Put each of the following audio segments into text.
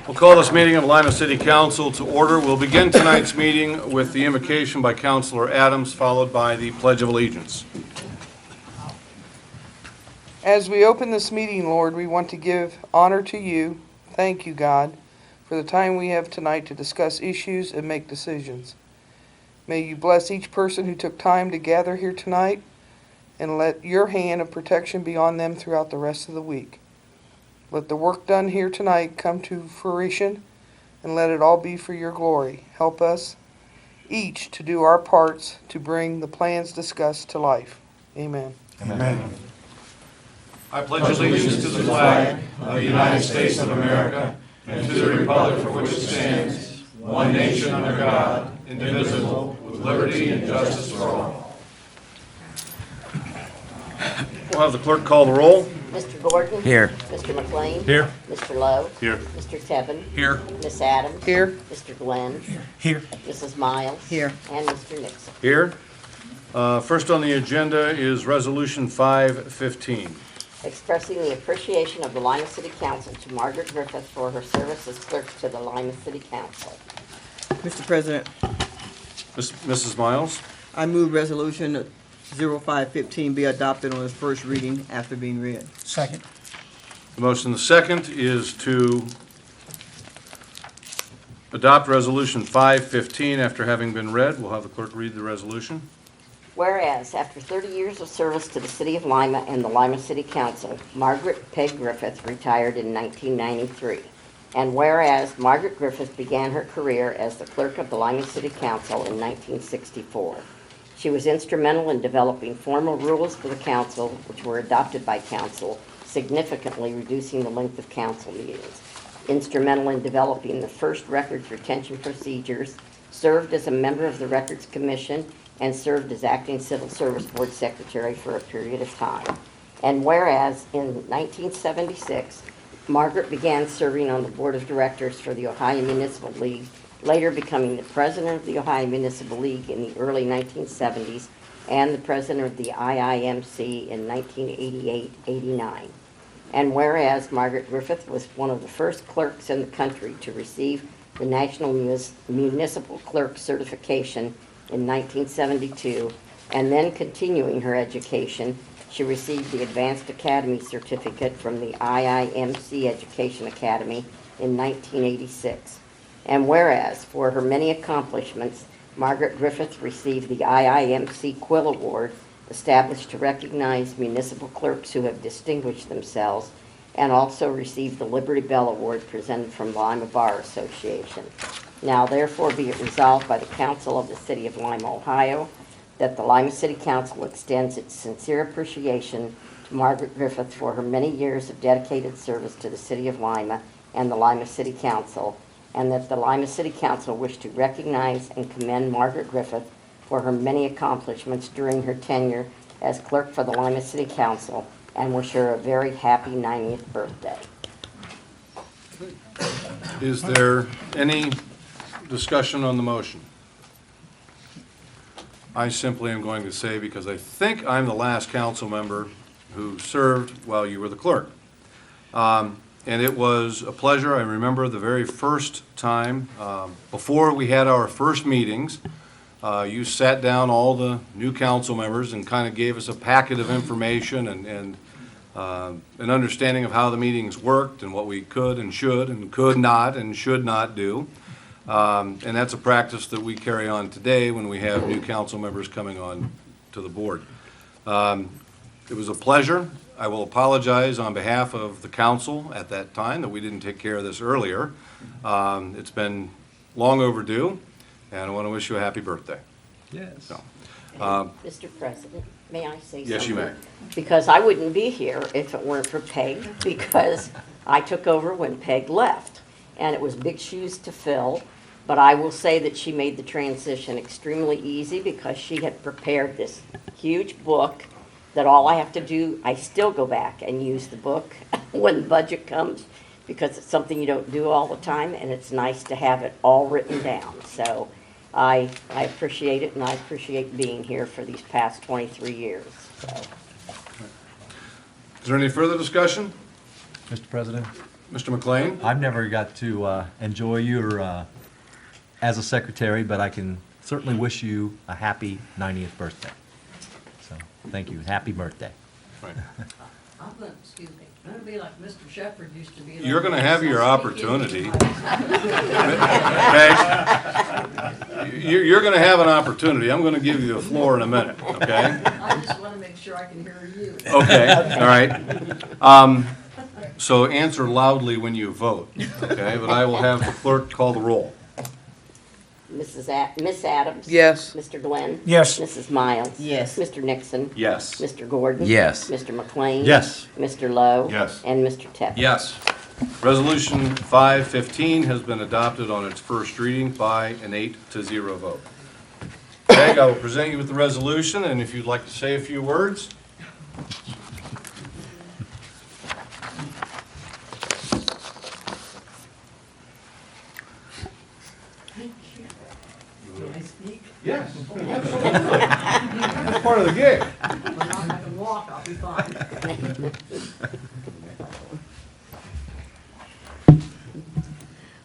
We'll call this meeting of the Lima City Council to order. We'll begin tonight's meeting with the invocation by Councilor Adams, followed by the Pledge of Allegiance. As we open this meeting, Lord, we want to give honor to you. Thank you, God, for the time we have tonight to discuss issues and make decisions. May you bless each person who took time to gather here tonight, and let your hand of protection be on them throughout the rest of the week. Let the work done here tonight come to fruition, and let it all be for your glory. Help us each to do our parts to bring the plans discussed to life. Amen. Amen. I pledge allegiance to the flag of the United States of America and to the republic for which it stands, one nation under God, indivisible, with liberty and justice for all. We'll have the clerk call the roll. Mr. Gordon? Here. Mr. McLean? Here. Mr. Lowe? Here. Mr. Tevin? Here. Miss Adams? Here. Mr. Glenn? Here. Mrs. Miles? Here. And Mr. Nixon. Here. First on the agenda is Resolution 515. Expressing the appreciation of the Lima City Council to Margaret Griffith for her service as clerk to the Lima City Council. Mr. President, Mrs. Miles? I move Resolution 0515 be adopted on its first reading after being read. Second. The motion, the second, is to adopt Resolution 515 after having been read. We'll have the clerk read the resolution. Whereas, after 30 years of service to the City of Lima and the Lima City Council, Margaret Peg Griffith retired in 1993. And whereas Margaret Griffith began her career as the clerk of the Lima City Council in 1964. She was instrumental in developing formal rules for the council, which were adopted by council, significantly reducing the length of council meetings. Instrumental in developing the first records retention procedures, served as a member of the Records Commission, and served as acting Civil Service Board Secretary for a period of time. And whereas in 1976, Margaret began serving on the Board of Directors for the Ohio Municipal League, later becoming the President of the Ohio Municipal League in the early 1970s and the President of the IIMC in 1988-89. And whereas Margaret Griffith was one of the first clerks in the country to receive the National Municipal Clerk Certification in 1972, and then continuing her education, she received the Advanced Academy Certificate from the IIMC Education Academy in 1986. And whereas, for her many accomplishments, Margaret Griffith received the IIMC Quill Award, established to recognize municipal clerks who have distinguished themselves, and also received the Liberty Bell Award presented from the Lima Bar Association. Now therefore be it resolved by the Council of the City of Lima, Ohio, that the Lima City Council extends its sincere appreciation to Margaret Griffith for her many years of dedicated service to the City of Lima and the Lima City Council, and that the Lima City Council wish to recognize and commend Margaret Griffith for her many accomplishments during her tenure as clerk for the Lima City Council, and wish her a very happy 90th birthday. Is there any discussion on the motion? I simply am going to say, because I think I'm the last council member who served while you were the clerk. And it was a pleasure. I remember the very first time, before we had our first meetings, you sat down all the new council members and kind of gave us a packet of information and an understanding of how the meetings worked and what we could and could not and should not do. And that's a practice that we carry on today when we have new council members coming on to the board. It was a pleasure. I will apologize on behalf of the council at that time that we didn't take care of this earlier. It's been long overdue, and I want to wish you a happy birthday. Yes. So, Mr. President, may I say something? Yes, you may. Because I wouldn't be here if it weren't for Peg, because I took over when Peg left. And it was big shoes to fill, but I will say that she made the transition extremely easy because she had prepared this huge book that all I have to do, I still go back and use the book when the budget comes, because it's something you don't do all the time, and it's nice to have it all written down. So I appreciate it, and I appreciate being here for these past 23 years. So. Is there any further discussion? Mr. President, Mr. McLean? I've never got to enjoy you as a secretary, but I can certainly wish you a happy 90th birthday. So, thank you. Happy birthday. Right. I'm gonna, excuse me, I'm gonna be like Mr. Shepherd used to be. You're gonna have your opportunity. Peg, you're gonna have an opportunity. I'm gonna give you the floor in a minute, okay? I just wanna make sure I can hear you. Okay, all right. So answer loudly when you vote, okay? But I will have the clerk call the roll. Miss Adams? Yes. Mr. Glenn? Yes. Mrs. Miles? Yes. Mr. Nixon? Yes. Mr. Gordon? Yes. Mr. McLean? Yes. Mr. Lowe? Yes. And Mr. Tepper? Yes. Resolution 515 has been adopted on its first reading by an 8-0 vote. Peg, I will present you with the resolution, and if you'd like to say a few words. Can I speak? Yes. That's part of the gig. When I can walk, I'll be fine.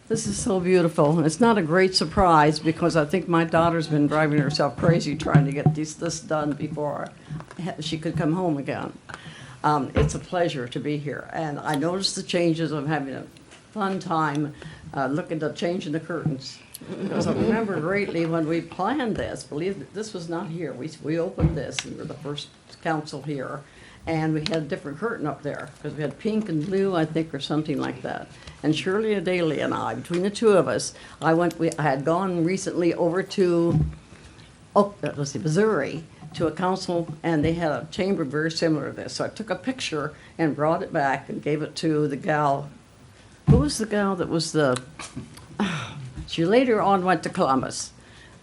This is so beautiful. And it's not a great surprise because I think my daughter's been driving herself crazy trying to get this done before she could come home again. It's a pleasure to be here. And I noticed the changes. I'm having a fun time looking at changing the curtains. Because I remember greatly when we planned this, believe that this was not here. We opened this, we were the first council here, and we had a different curtain up there, because we had pink and blue, I think, or something like that. And Shirley Daly and I, between the two of us, I had gone recently over to, Missouri, to a council, and they had a chamber very similar to this. So I took a picture and brought it back and gave it to the gal. Who was the gal that was the... She later on went to Columbus.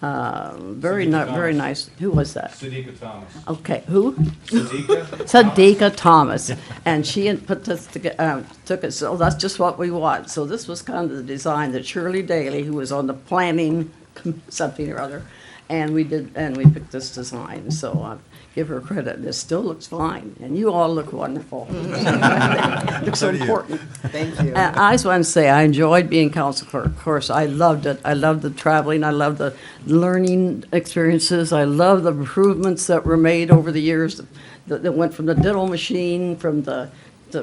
Very nice. Who was that? Sadiqa Thomas. Okay, who? Sadiqa? Sadiqa Thomas. And she had put this together, took it, so that's just what we want. So this was kind of the design that Shirley Daly, who was on the planning something or other, and we picked this design. So give her credit. It still looks fine, and you all look wonderful. Looks so important. Thank you. I just want to say I enjoyed being council clerk. Of course, I loved it. I loved the traveling. I loved the learning experiences. I love the improvements that were made over the years that went from the diddle machine, from the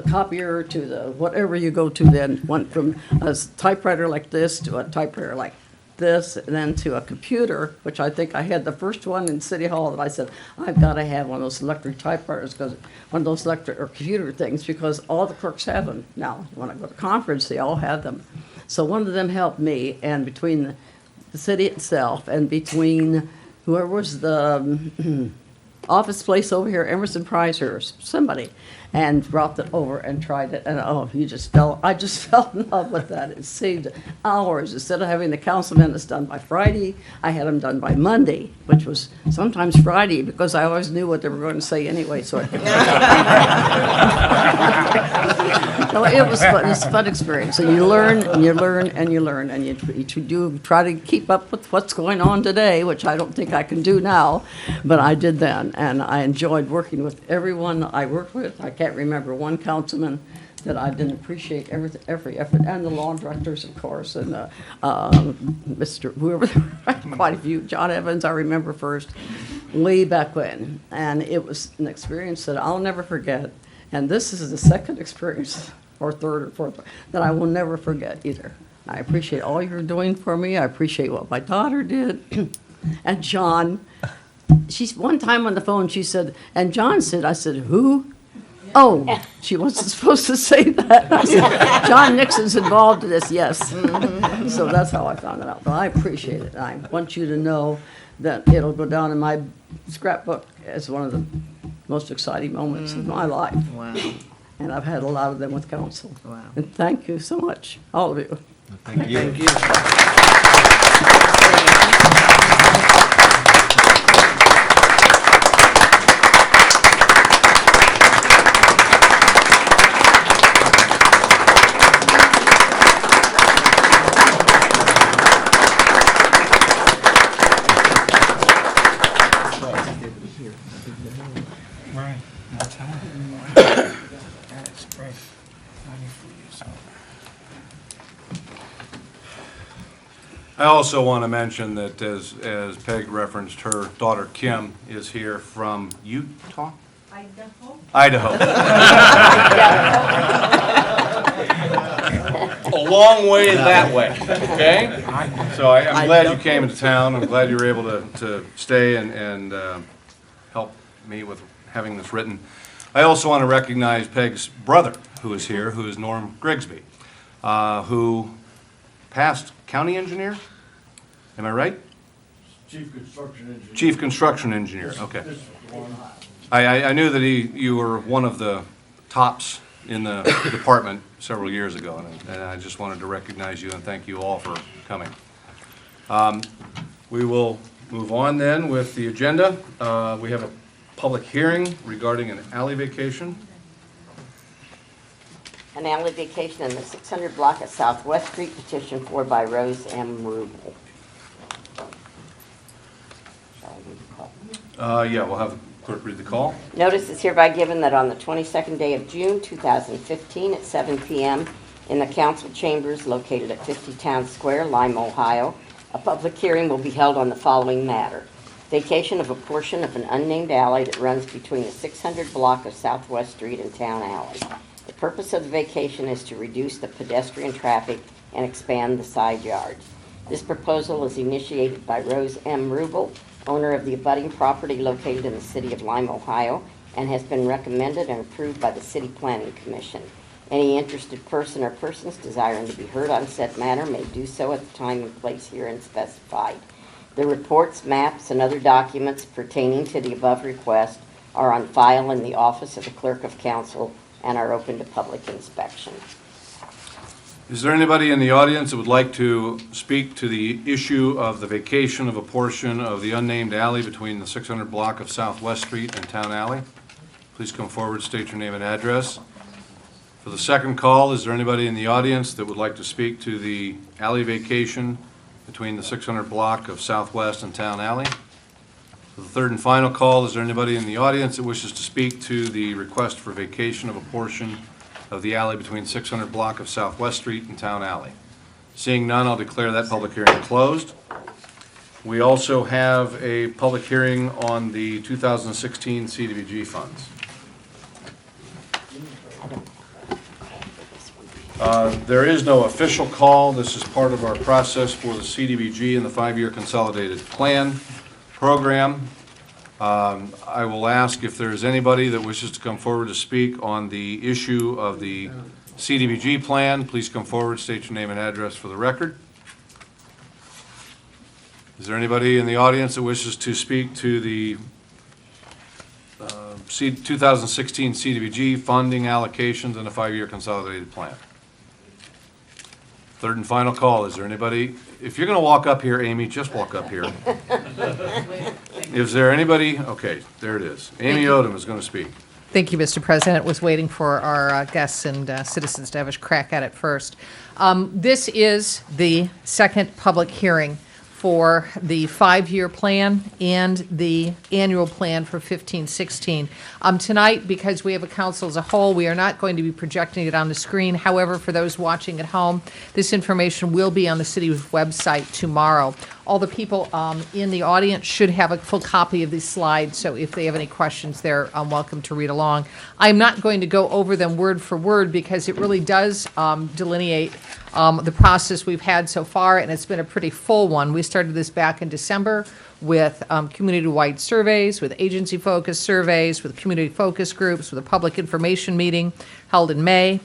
copier to the whatever you go to then, went from a typewriter like this to a typewriter like this, and then to a computer, which I think I had the first one in City Hall that I said, I've got to have one of those electric typewriters, because one of those electric or computer things, because all the clerks have them now. When I go to conference, they all have them. So one of them helped me, and between the city itself and between whoever was the office place over here, Emerson Price or somebody, and brought it over and tried it, and I just fell in love with that. It saved hours. Instead of having the council minutes done by Friday, I had them done by Monday, which was sometimes Friday, because I always knew what they were going to say anyway, so I could. So it was fun. It's a fun experience, and you learn, and you learn, and you learn, and you do try to keep up with what's going on today, which I don't think I can do now, but I did then, and I enjoyed working with everyone I worked with. I can't remember one councilman that I didn't appreciate every effort, and the law directors, of course, and Mr. whoever, quite a few. John Evans, I remember first, way back when, and it was an experience that I'll never forget. And this is the second experience, or third or fourth, that I will never forget either. I appreciate all you're doing for me. I appreciate what my daughter did, and John. One time on the phone, she said, and John said, I said, who? Oh, she wasn't supposed to say that. I said, John Nixon's involved in this, yes. So that's how I found it out. But I appreciate it. I want you to know that it'll go down in my scrapbook as one of the most exciting moments of my life. Wow. And I've had a lot of them with council. Wow. And thank you so much, all of you. Thank you. Thank you. Right. That's great. 94 years old. I also want to mention that as Peg referenced, her daughter Kim is here from Utah? Idaho. A long way that way, okay? So I'm glad you came into town. I'm glad you were able to stay and help me with having this written. I also want to recognize Peg's brother, who is here, who is Norm Grigsby, who passed county engineer? Am I right? Chief construction engineer. Chief construction engineer, okay. This one. I knew that you were one of the tops in the department several years ago, and I just wanted to recognize you and thank you all for coming. We will move on then with the agenda. We have a public hearing regarding an alley vacation. An alley vacation in the 600 block of Southwest Street, petition 4 by Rose M. Rubel. Shall I read the call? Yeah, we'll have the clerk read the call. Notice is hereby given that on the 22nd day of June, 2015, at 7 p.m. in the council chambers located at 50 Town Square, Lima, Ohio, a public hearing will be held on the following matter. Vacation of a portion of an unnamed alley that runs between the 600 block of Southwest Street and Town Alley. The purpose of the vacation is to reduce the pedestrian traffic and expand the side yards. This proposal is initiated by Rose M. Rubel, owner of the abutting property located in the city of Lima, Ohio, and has been recommended and approved by the City Planning Commission. Any interested person or persons desiring to be heard on said matter may do so at the time and place herein specified. The reports, maps, and other documents pertaining to the above request are on file in the office of the Clerk of Council and are open to public inspection. Is there anybody in the audience that would like to speak to the issue of the vacation of a portion of the unnamed alley between the 600 block of Southwest Street and Town Alley? Please come forward, state your name and address. For the second call, is there anybody in the audience that would like to speak to the alley vacation between the 600 block of Southwest and Town Alley? For the third and final call, is there anybody in the audience that wishes to speak to the request for vacation of a portion of the alley between 600 block of Southwest Street and Town Alley? Seeing none, I'll declare that public hearing closed. We also have a public hearing on the 2016 CDBG funds. There is no official call. This is part of our process for the CDBG and the 5-year consolidated plan program. I will ask if there is anybody that wishes to come forward to speak on the issue of the CDBG plan. Please come forward, state your name and address for the record. Is there anybody in the audience that wishes to speak to the 2016 CDBG funding allocations and a 5-year consolidated plan? Third and final call, is there anybody? If you're going to walk up here, Amy, just walk up here. Is there anybody? Okay, there it is. Amy Odom is going to speak. Thank you, Mr. President. Was waiting for our guests and citizens to have a crack at it first. This is the second public hearing for the 5-year plan and the annual plan for 15-16. Tonight, because we have a council as a whole, we are not going to be projecting it on the screen. However, for those watching at home, this information will be on the city's website tomorrow. All the people in the audience should have a full copy of these slides, so if they have any questions, they're welcome to read along. I'm not going to go over them word for word because it really does delineate the process we've had so far, and it's been a pretty full one. We started this back in December with community-wide surveys, with agency-focused surveys, with community focus groups, with a public information meeting held in May.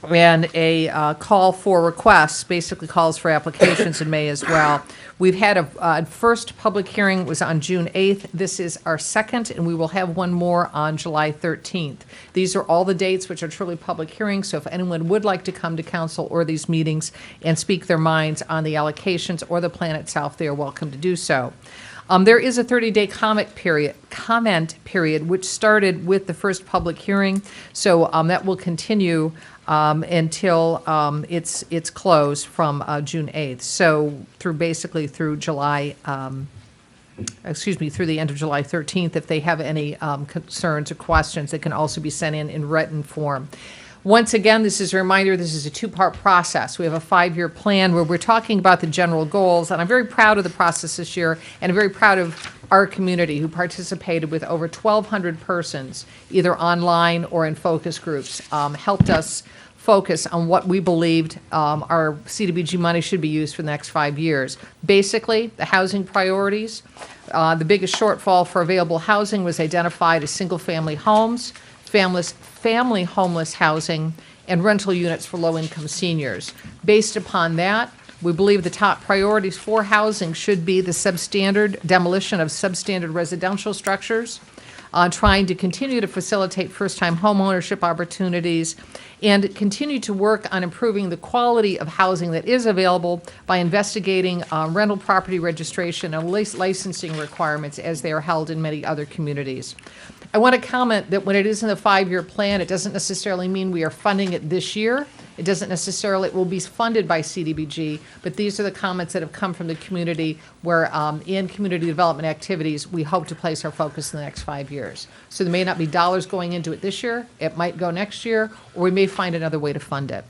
And a call for requests, basically calls for applications in May as well. We've had a first public hearing was on June 8th. This is our second, and we will have one more on July 13th. These are all the dates which are truly public hearings, so if anyone would like to come to council or these meetings and speak their minds on the allocations or the plan itself, they are welcome to do so. There is a 30-day comment period, which started with the first public hearing, so that will continue until it's closed from June 8th. So through July, through the end of July 13th. If they have any concerns or questions, they can also be sent in written form. Once again, this is a reminder, this is a two-part process. We have a 5-year plan where we're talking about the general goals, and I'm very proud of the process this year, and I'm very proud of our community who participated with over 1,200 persons, either online or in focus groups, helped us focus on what we believed our CDBG money should be used for the next 5 years. Basically, the housing priorities. The biggest shortfall for available housing was identified as single-family homes, family homeless housing, and rental units for low-income seniors. Based upon that, we believe the top priorities for housing should be the substandard demolition of substandard residential structures, trying to continue to facilitate first-time home ownership opportunities, and continue to work on improving the quality of housing that is available by investigating rental property registration and licensing requirements as they are held in many other communities. I want to comment that when it is in the 5-year plan, it doesn't necessarily mean we are funding it this year. It doesn't necessarily, it will be funded by CDBG, but these are the comments that have come from the community where in community development activities, we hope to place our focus in the next 5 years. So there may not be dollars going into it this year, it might go next year, or we may find another way to fund it.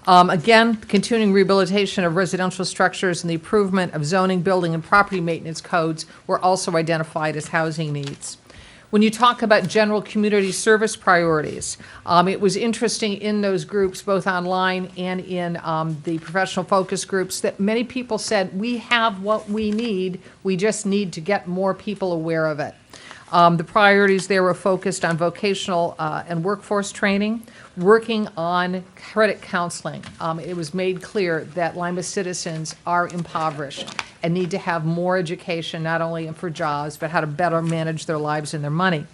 Again, continuing rehabilitation of residential structures and the improvement of zoning, building, and property maintenance codes were also identified as housing needs. When you talk about general community service priorities, it was interesting in those groups, both online and in the professional focus groups, that many people said, we have what we need, we just need to get more people aware of it. The priorities there were focused on vocational and workforce training, working on credit counseling. It was made clear that Lima citizens are impoverished and need to have more education, not only for jobs, but how to better manage their lives and their money.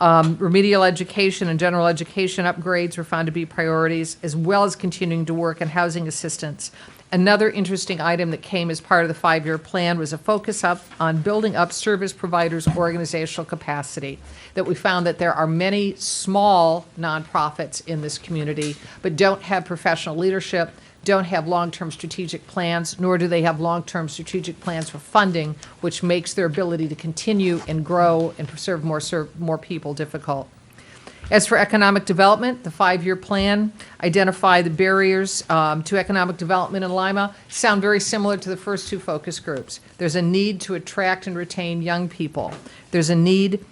Remedial education and general education upgrades were found to be priorities, as well as continuing to work in housing assistance. Another interesting item that came as part of the 5-year plan was a focus on building up service providers' organizational capacity, that we found that there are many small nonprofits in this community, but don't have professional leadership, don't have long-term strategic plans, nor do they have long-term strategic plans for funding, which makes their ability to continue and grow and serve more people difficult. As for economic development, the 5-year plan identified the barriers to economic development in Lima sound very similar to the first two focus groups. There's a need to attract and retain young people. There's a need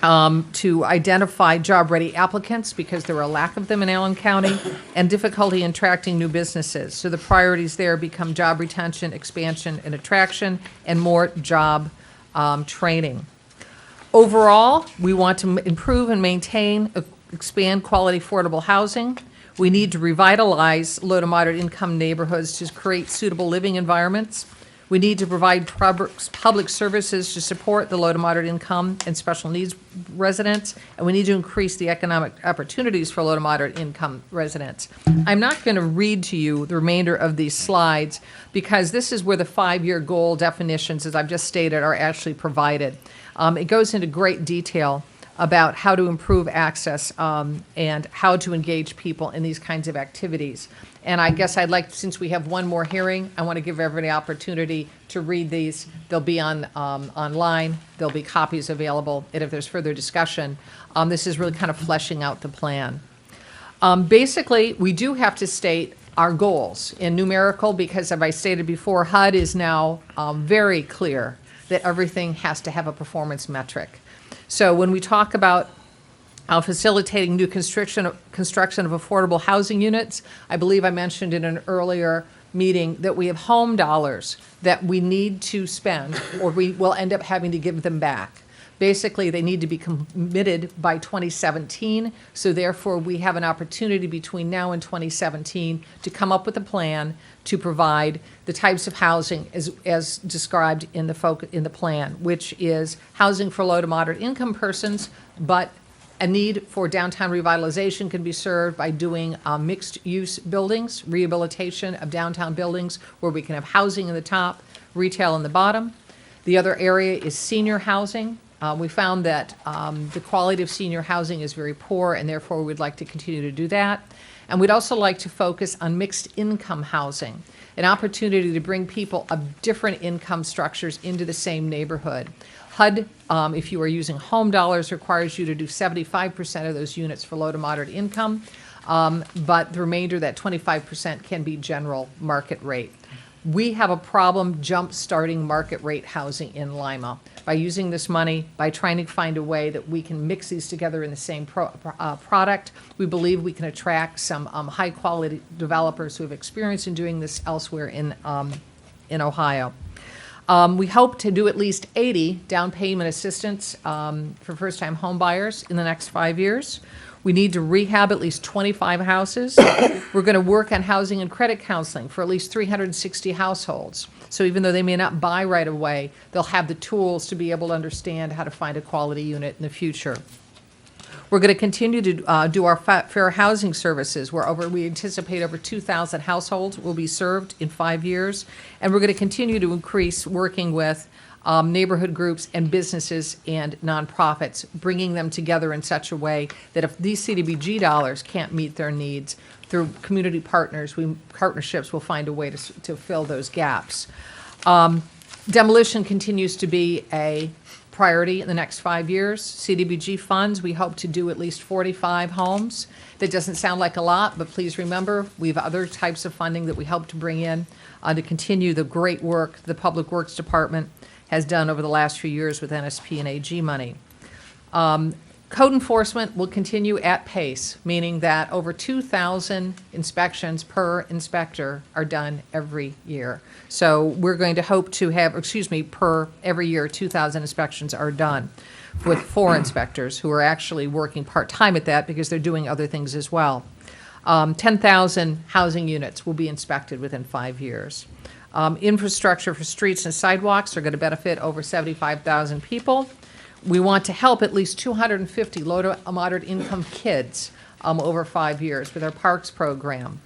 to identify job-ready applicants because there are a lack of them in Allen County, and difficulty in attracting new businesses. So the priorities there become job retention, expansion, and attraction, and more job training. Overall, we want to improve and maintain, expand quality affordable housing. We need to revitalize low to moderate income neighborhoods to create suitable living environments. We need to provide public services to support the low to moderate income and special needs residents, and we need to increase the economic opportunities for low to moderate income residents. I'm not going to read to you the remainder of these slides because this is where the 5-year goal definitions, as I've just stated, are actually provided. It goes into great detail about how to improve access and how to engage people in these kinds of activities. And I guess I'd like, since we have one more hearing, I want to give everybody an opportunity to read these. They'll be online. There'll be copies available. And if there's further discussion, this is really kind of fleshing out the plan. Basically, we do have to state our goals in numerical because, as I stated before, HUD is now very clear that everything has to have a performance metric. So when we talk about facilitating new construction of affordable housing units, I believe I mentioned in an earlier meeting that we have home dollars that we need to spend or we will end up having to give them back. Basically, they need to be committed by 2017, so therefore we have an opportunity between now and 2017 to come up with a plan to provide the types of housing as described in the plan, which is housing for low to moderate income persons, but a need for downtown revitalization can be served by doing mixed-use buildings, rehabilitation of downtown buildings where we can have housing in the top, retail in the bottom. The other area is senior housing. We found that the quality of senior housing is very poor, and therefore we'd like to continue to do that. And we'd also like to focus on mixed income housing, an opportunity to bring people of different income structures into the same neighborhood. HUD, if you are using home dollars, requires you to do 75% of those units for low to moderate income, but the remainder, that 25%, can be general market rate. We have a problem jump-starting market rate housing in Lima. By using this money, by trying to find a way that we can mix these together in the same product, we believe we can attract some high-quality developers who have experience in doing this elsewhere in Ohio. We hope to do at least 80 down payment assistance for first-time home buyers in the next 5 years. We need to rehab at least 25 houses. We're going to work on housing and credit counseling for at least 360 households. So even though they may not buy right away, they'll have the tools to be able to understand how to find a quality unit in the future. We're going to continue to do our fair housing services, where we anticipate over 2,000 households will be served in 5 years. And we're going to continue to increase working with neighborhood groups and businesses and nonprofits, bringing them together in such a way that if these CDBG dollars can't meet their needs, through community partnerships, we'll find a way to fill those gaps. Demolition continues to be a priority in the next 5 years. CDBG funds, we hope to do at least 45 homes. That doesn't sound like a lot, but please remember, we have other types of funding that we hope to bring in to continue the great work the Public Works Department has done over the last few years with NSP and AG money. Code enforcement will continue at pace, meaning that over 2,000 inspections per inspector are done every year. So we're going to hope to have, every year 2,000 inspections are done with 4 inspectors who are actually working part-time at that because they're doing other things as well. 10,000 housing units will be inspected within 5 years. Infrastructure for streets and sidewalks are going to benefit over 75,000 people. We want to help at least 250 low to moderate income kids over 5 years with our parks program,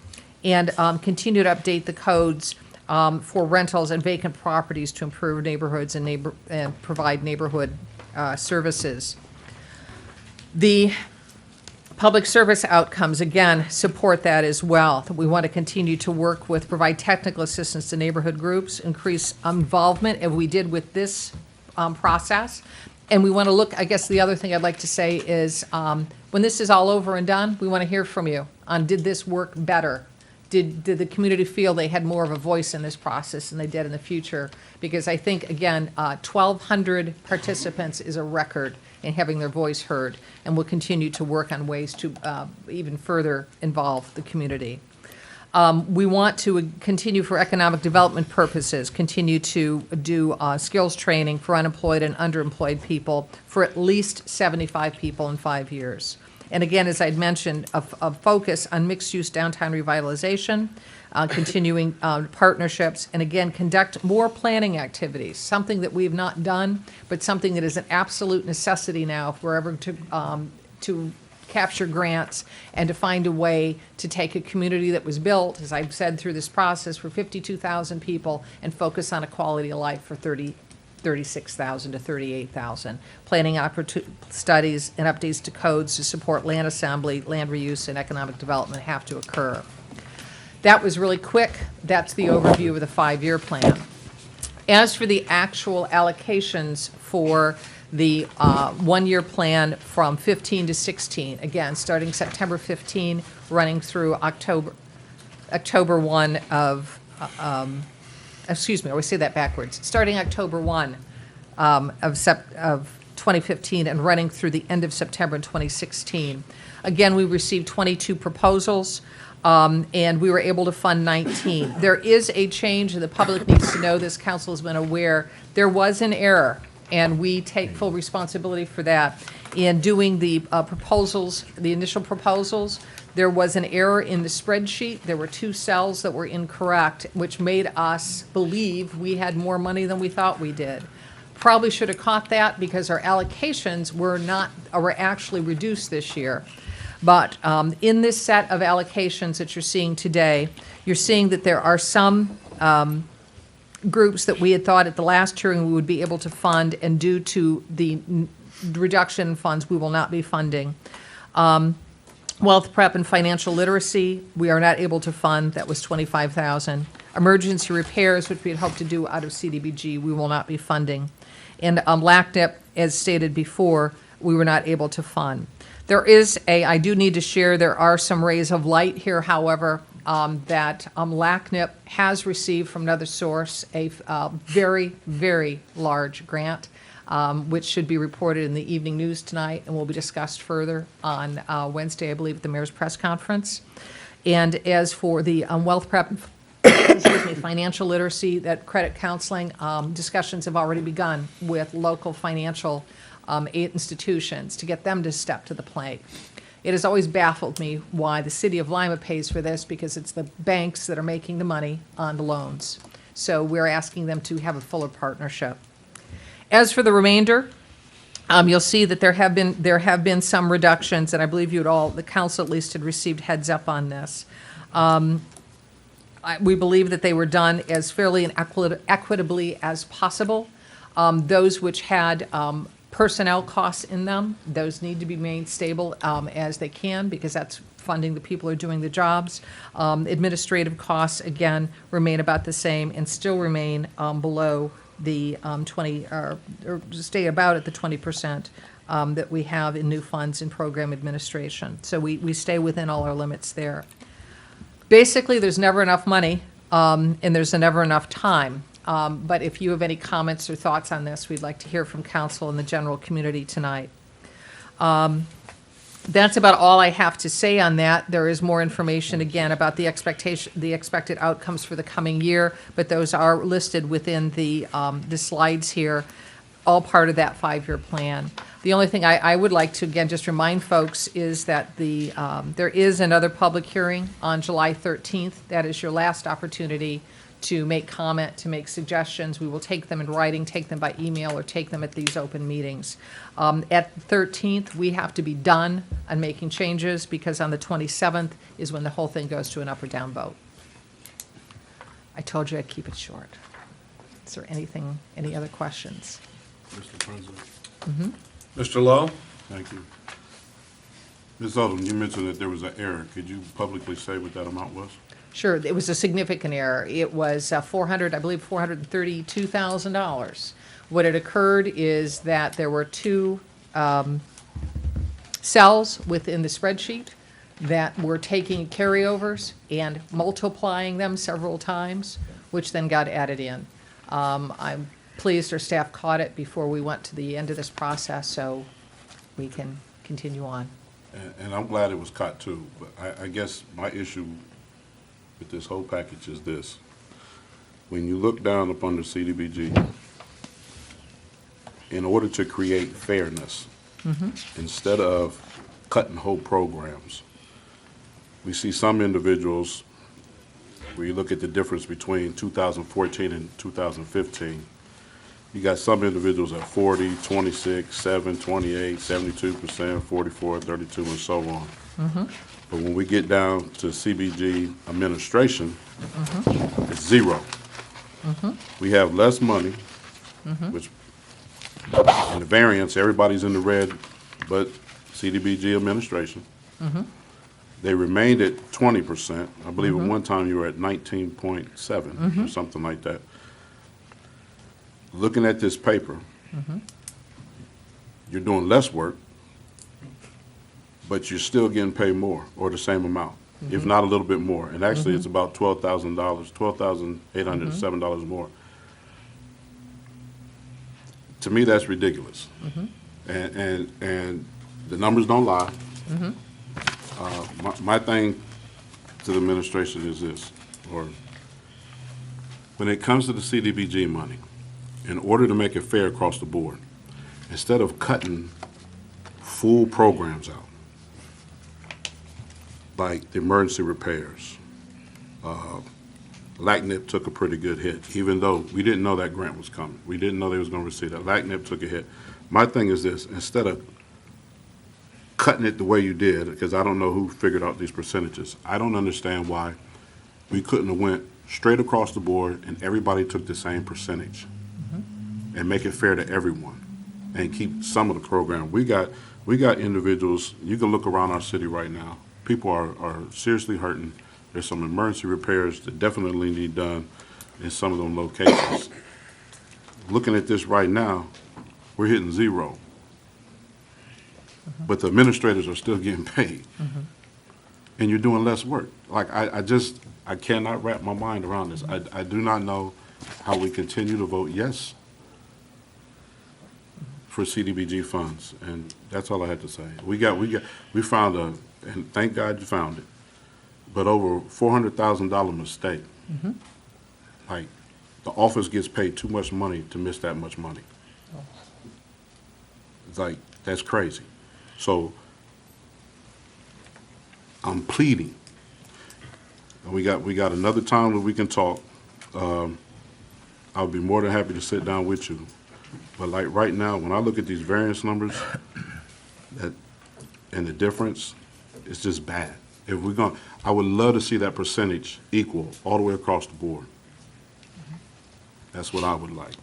and continue to update the codes for rentals and vacant properties to improve neighborhoods and provide neighborhood services. The public service outcomes, again, support that as well. We want to continue to work with, provide technical assistance to neighborhood groups, increase involvement, as we did with this process. And we want to look, I guess the other thing I'd like to say is, when this is all over and done, we want to hear from you on, did this work better? Did the community feel they had more of a voice in this process than they did in the future? Because I think, again, 1,200 participants is a record in having their voice heard, and we'll continue to work on ways to even further involve the community. We want to continue, for economic development purposes, continue to do skills training for unemployed and underemployed people for at least 75 people in 5 years. And again, as I'd mentioned, a focus on mixed-use downtown revitalization, continuing partnerships, and again, conduct more planning activities, something that we've not done, but something that is an absolute necessity now if we're ever to capture grants and to find a way to take a community that was built, as I've said, through this process for 52,000 people and focus on a quality of life for 36,000 to 38,000. Planning studies and updates to codes to support land assembly, land reuse, and economic development have to occur. That was really quick. That's the overview of the 5-year plan. As for the actual allocations for the 1-year plan from 15 to 16, again, starting September 15, running through October 1 of, excuse me, I always say that backwards, starting October 1 of 2015 and running through the end of September 2016. Again, we received 22 proposals. And we were able to fund 19. There is a change, and the public needs to know this. Council has been aware. There was an error, and we take full responsibility for that. In doing the proposals, the initial proposals, there was an error in the spreadsheet. There were 2 cells that were incorrect, which made us believe we had more money than we thought we did. Probably should have caught that because our allocations were actually reduced this year. But in this set of allocations that you're seeing today, you're seeing that there are some groups that we had thought at the last hearing we would be able to fund, and due to the reduction in funds, we will not be funding. Wealth prep and financial literacy, we are not able to fund. That was $25,000. Emergency repairs, which we had hoped to do out of CDBG, we will not be funding. And LACNIP, as stated before, we were not able to fund. I do need to share, there are some rays of light here, however, that LACNIP has received from another source a very, very large grant, which should be reported in the evening news tonight and will be discussed further on Wednesday, I believe, at the mayor's press conference. And as for the wealth prep, excuse me, financial literacy, that credit counseling, discussions have already begun with local financial aid institutions to get them to step to the plate. It has always baffled me why the city of Lima pays for this, because it's the banks that are making the money on the loans. So we're asking them to have a fuller partnership. As for the remainder, you'll see that there have been some reductions, and I believe the council at least had received heads up on this. We believe that they were done as fairly and equitably as possible. Those which had personnel costs in them, those need to be made stable as they can, because that's funding the people who are doing the jobs. Administrative costs, again, remain about the same and still remain below the 20, or stay about at the 20% that we have in new funds in program administration. So we stay within all our limits there. Basically, there's never enough money, and there's never enough time. But if you have any comments or thoughts on this, we'd like to hear from council and the general community tonight. That's about all I have to say on that. There is more information, again, about the expected outcomes for the coming year, but those are listed within the slides here, all part of that 5-year plan. The only thing I would like to, again, just remind folks is that there is another public hearing on July 13th. That is your last opportunity to make comment, to make suggestions. We will take them in writing, take them by email, or take them at these open meetings. At the 13th, we have to be done on making changes, because on the 27th is when the whole thing goes to an up or down vote. I told you I'd keep it short. Is there any other questions? Mr. President. Mr. Lowe? Thank you. Ms. Oldham, you mentioned that there was an error. Could you publicly say what that amount was? Sure, it was a significant error. It was $432,000. What had occurred is that there were two cells within the spreadsheet that were taking carryovers and multiplying them several times, which then got added in. I'm pleased our staff caught it before we went to the end of this process, so we can continue on. And I'm glad it was caught too, but I guess my issue with this whole package is this. When you look down upon the CDBG, in order to create fairness, instead of cutting whole programs, we see some individuals, where you look at the difference between 2014 and 2015, you got some individuals at 40, 26, 7, 28, 72%, 44, 32, and so on. But when we get down to CBG administration, it's zero. We have less money, which in the variance, everybody's in the red, but CDBG administration. They remained at 20%. I believe at one time you were at 19.7 or something like that. Looking at this paper, you're doing less work, but you're still getting paid more, or the same amount, if not a little bit more. And actually, it's about $12,000, $12,807 more. To me, that's ridiculous. And the numbers don't lie. My thing to the administration is this, or when it comes to the CDBG money, in order to make it fair across the board, instead of cutting full programs out, like the emergency repairs, LACNIP took a pretty good hit, even though we didn't know that grant was coming. We didn't know they was going to receive that. LACNIP took a hit. My thing is this, instead of cutting it the way you did, because I don't know who figured out these percentages, I don't understand why we couldn't have went straight across the board and everybody took the same percentage and make it fair to everyone and keep some of the program. We got individuals, you can look around our city right now, people are seriously hurting. There's some emergency repairs that definitely need done in some of them locations. Looking at this right now, we're hitting zero. But the administrators are still getting paid. And you're doing less work. Like, I cannot wrap my mind around this. I do not know how we continue to vote yes for CDBG funds, and that's all I had to say. We found and thank God you found it, but over $400,000 mistake. Like, the office gets paid too much money to miss that much money. It's like, that's crazy. So, I'm pleading. And we got another time that we can talk. I'll be more than happy to sit down with you. But like right now, when I look at these variance numbers, and the difference, it's just bad. If we're going, I would love to see that percentage equal all the way across the board. That's what I would like.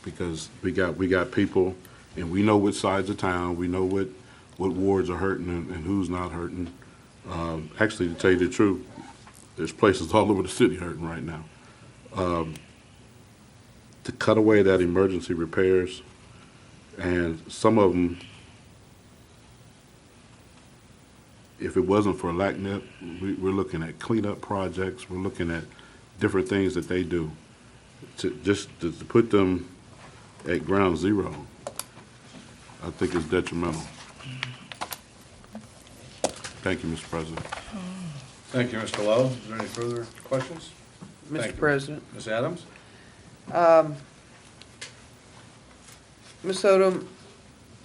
Because we got people, and we know which sides of town, we know what wards are hurting and who's not hurting. Actually, to tell you the truth, there's places all over the city hurting right now. To cut away that emergency repairs, and some of them, if it wasn't for LACNIP, we're looking at cleanup projects, we're looking at different things that they do. To put them at ground zero, I think is detrimental. Thank you, Mr. President. Thank you, Mr. Lowe. Is there any further questions? Thank Mr. you. President. Ms. Adams? Ms. Odom,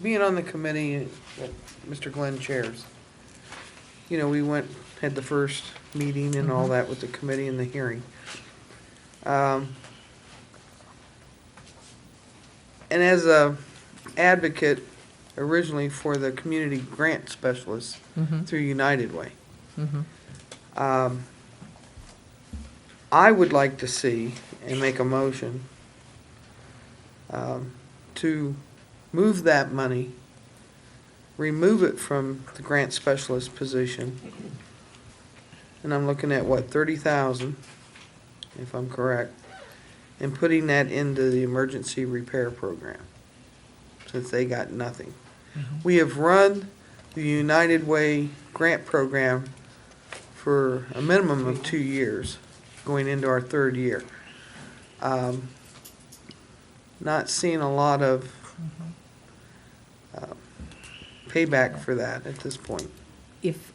being on the committee that Mr. Glenn chairs, you know, we had the first meeting and all that with the committee and the hearing. And as a advocate originally for the community grant specialists through United Way, I would like to see and make a motion to move that money, remove it from the grant specialist position, and I'm looking at what, 30,000, if I'm correct, and putting that into the emergency repair program, since they got nothing. We have run the United Way grant program for a minimum of 2 years, going into our third year. Not seeing a lot of payback for that at this point. If,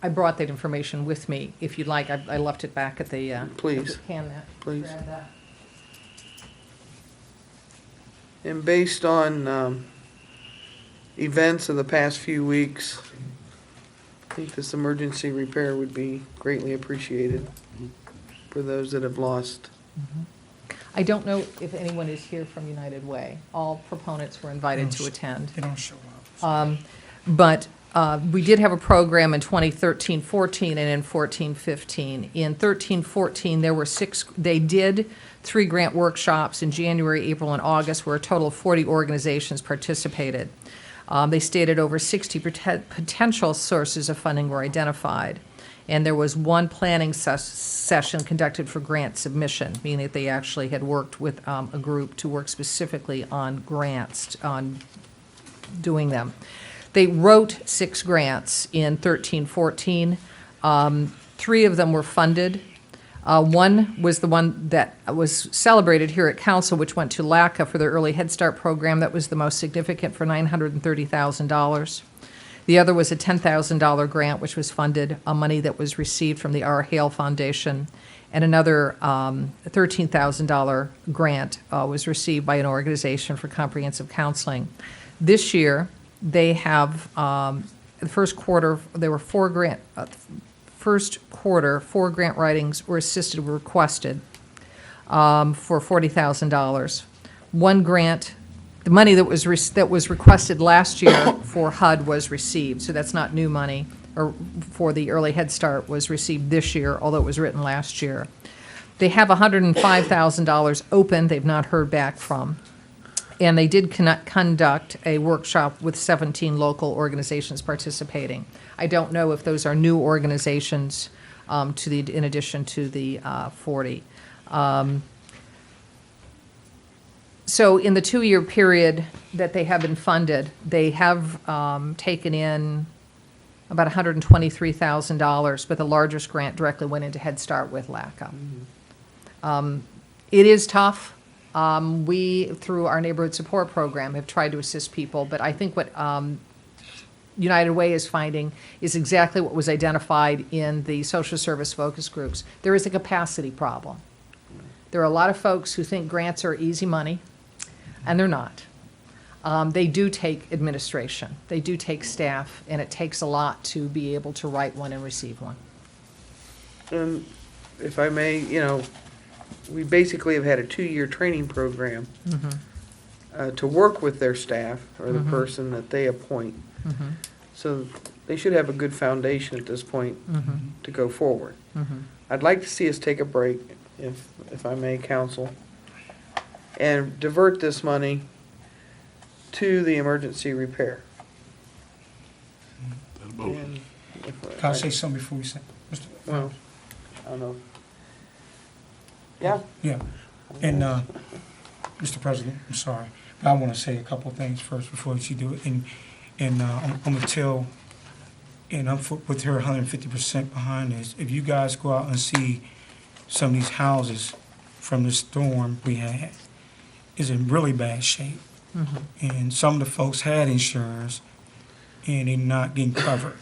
I brought that information with me. If you'd like, I left it back at the. Please. Can that? Please. Grab that. And based on events of the past few weeks, I think this emergency repair would be greatly appreciated for those that have lost. I don't know if anyone is here from United Way. All proponents were invited to attend. They don't show up. But we did have a program in 2013-14 and in 14-15. In 13-14, there were they did 3 grant workshops in January, April, and August, where a total of 40 organizations participated. They stated over 60 potential sources of funding were identified. And there was one planning session conducted for grant submission, meaning that they actually had worked with a group to work specifically on grants, on doing them. They wrote 6 grants in 13-14. 3 of them were funded. One was the one that was celebrated here at Council, which went to LACA for their Early Head Start program. That was the most significant, for $930,000. The other was a $10,000 grant, which was funded, money that was received from the R. Hale Foundation. And another $13,000 grant was received by an organization for comprehensive counseling. This year, they have, the first quarter, there were 4 grant, first quarter, 4 grant writings were assisted, were requested for $40,000. One grant, the money that was requested last year for HUD was received, so that's not new money, or for the Early Head Start was received this year, although it was written last year. They have $105,000 open, they've not heard back from. And they did conduct a workshop with 17 local organizations participating. I don't know if those are new organizations in addition to the 40. So in the 2-year period that they have been funded, they have taken in about $123,000, but the largest grant directly went into Head Start with LACA. It is tough. We, through our neighborhood support program, have tried to assist people, but I think what United Way is finding is exactly what was identified in the social service focus groups. There is a capacity problem. There are a lot of folks who think grants are easy money, and they're not. They do take administration, they do take staff, and it takes a lot to be able to write one and receive one. And if I may, we basically have had a 2-year training program to work with their staff or the person that they appoint. So they should have a good foundation at this point to go forward. I'd like to see us take a break, if I may, council, and divert this money to the emergency repair. And if Can I say something before we say? Mr. Well, I don't know. Yeah, Yeah, and, Mr. President, I'm sorry, but I want to say a couple of things first before she do it, and I'm gonna tell, and with her 150% behind this, if you guys go out and see some of these houses from the storm we had, is in really bad shape. And some of the folks had insurance, and they're not getting covered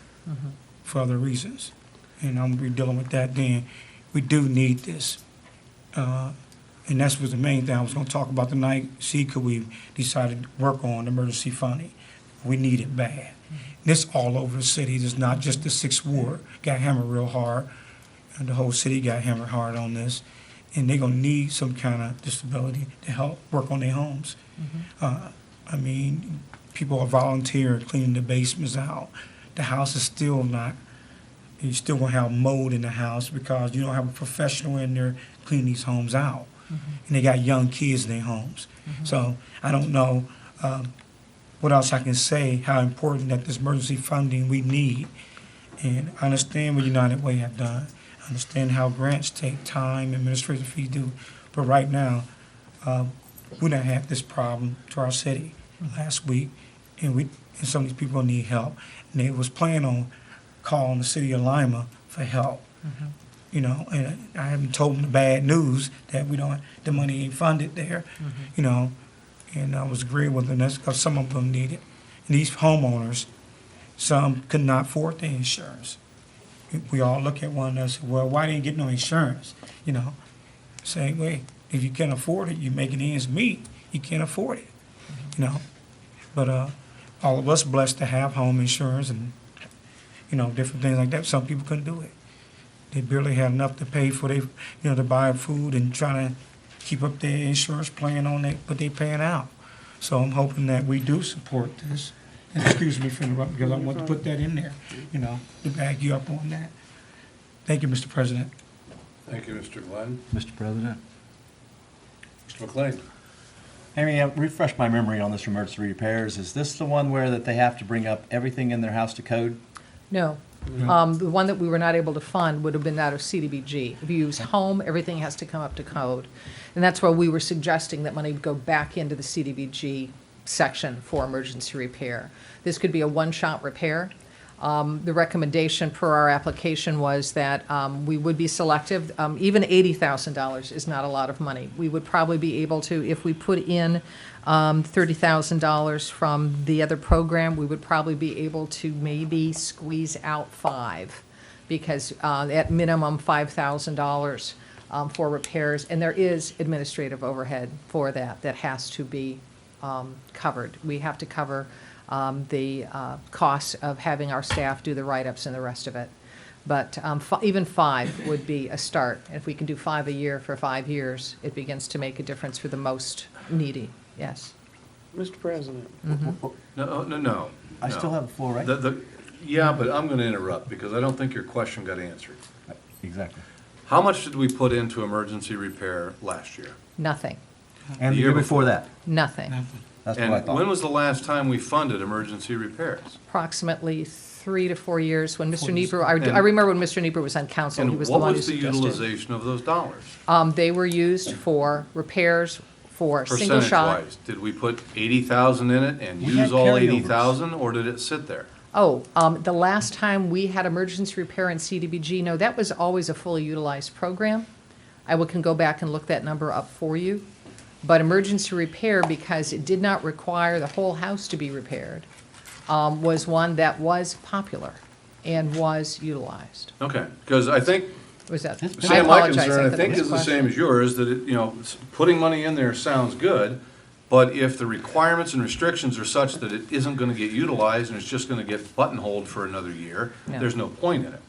for other reasons. And I'm gonna be dealing with that then. We do need this. And that's was the main thing I was gonna talk about tonight, see could we decide to work on emergency funding. We need it bad. This all over the city, it's not just the 6th Ward, got hammered real hard, and the whole city got hammered hard on this. And they're gonna need some kind of disability to help work on their homes. I mean, people are volunteering, cleaning the basements out. The house is still not, you're still gonna have mold in the house because you don't have a professional in there cleaning these homes out. And they got young kids in their homes. So I don't know what else I can say, how important that this emergency funding we need. And I understand what United Way have done. I understand how grants take time, administrative fees do. But right now, we done had this problem to our city last week, and some of these people need help. And they was planning on calling the city of Lima for help. And I haven't told them the bad news that the money ain't funded there, and I was agreeing with them, that's because some of them need it. And these homeowners, some could not afford the insurance. We all look at one another and say, well, why didn't you get no insurance? Same way, if you can't afford it, you're making ends meet, you can't afford it, But all of us blessed to have home insurance and, different things like that. Some people couldn't do it. They barely had enough to pay for to buy food and trying to keep up their insurance plan on it, but they paying out. So I'm hoping that we do support this. And excuse me for interrupting, because I want to put that in there, to back you up on that. Thank you, Mr. President. Thank you, Mr. Glenn. Mr. President? Mr. McLean? Amy, refresh my memory on this emergency repairs. Is this the one where that they have to bring up everything in their house to code? No. The one that we were not able to fund would have been out of CDBG. If you use home, everything has to come up to code. And that's why we were suggesting that money go back into the CDBG section for emergency repair. This could be a one-shot repair. The recommendation per our application was that we would be selective. Even $80,000 is not a lot of money. We would probably be able to, if we put in $30,000 from the other program, we would probably be able to maybe squeeze out $5,000, because at minimum $5,000 for repairs, and there is administrative overhead for that has to be covered. We have to cover the costs of having our staff do the write-ups and the rest of it. But even $5,000 would be a start. If we can do $5,000 a year for 5 years, it begins to make a difference for the most needy. Yes. Mr. President. No. I still have the floor, right? Yeah, but I'm going to interrupt because I don't think your question got answered. Exactly. How much did we put into emergency repair last year? Nothing. And the year before that? Nothing. That's what I And when thought. was the last time we funded emergency repairs? Approximately 3 to 4 years when Mr. Niebuhr, I remember when Mr. Niebuhr was on council, he And was the what one who was the suggested. utilization of those dollars? They were used for repairs for single shot. Percentage-wise, did we put 80,000 in it and We use had all carryovers. 80,000, or did it sit there? Oh, the last time we had emergency repair in CDBG, no, that was always a fully utilized program. Can go back and look that number up for you. But emergency repair, because it did not require the whole house to be repaired, was one that was popular and was utilized. Okay, because I think, Was that? I Sam, my apologize, concern, I thought think that is was the a same question. as yours, that it, putting money in there sounds good, but if the requirements and restrictions are such that it isn't gonna get utilized and it's just gonna get buttonholed for another year, No. there's no point in it.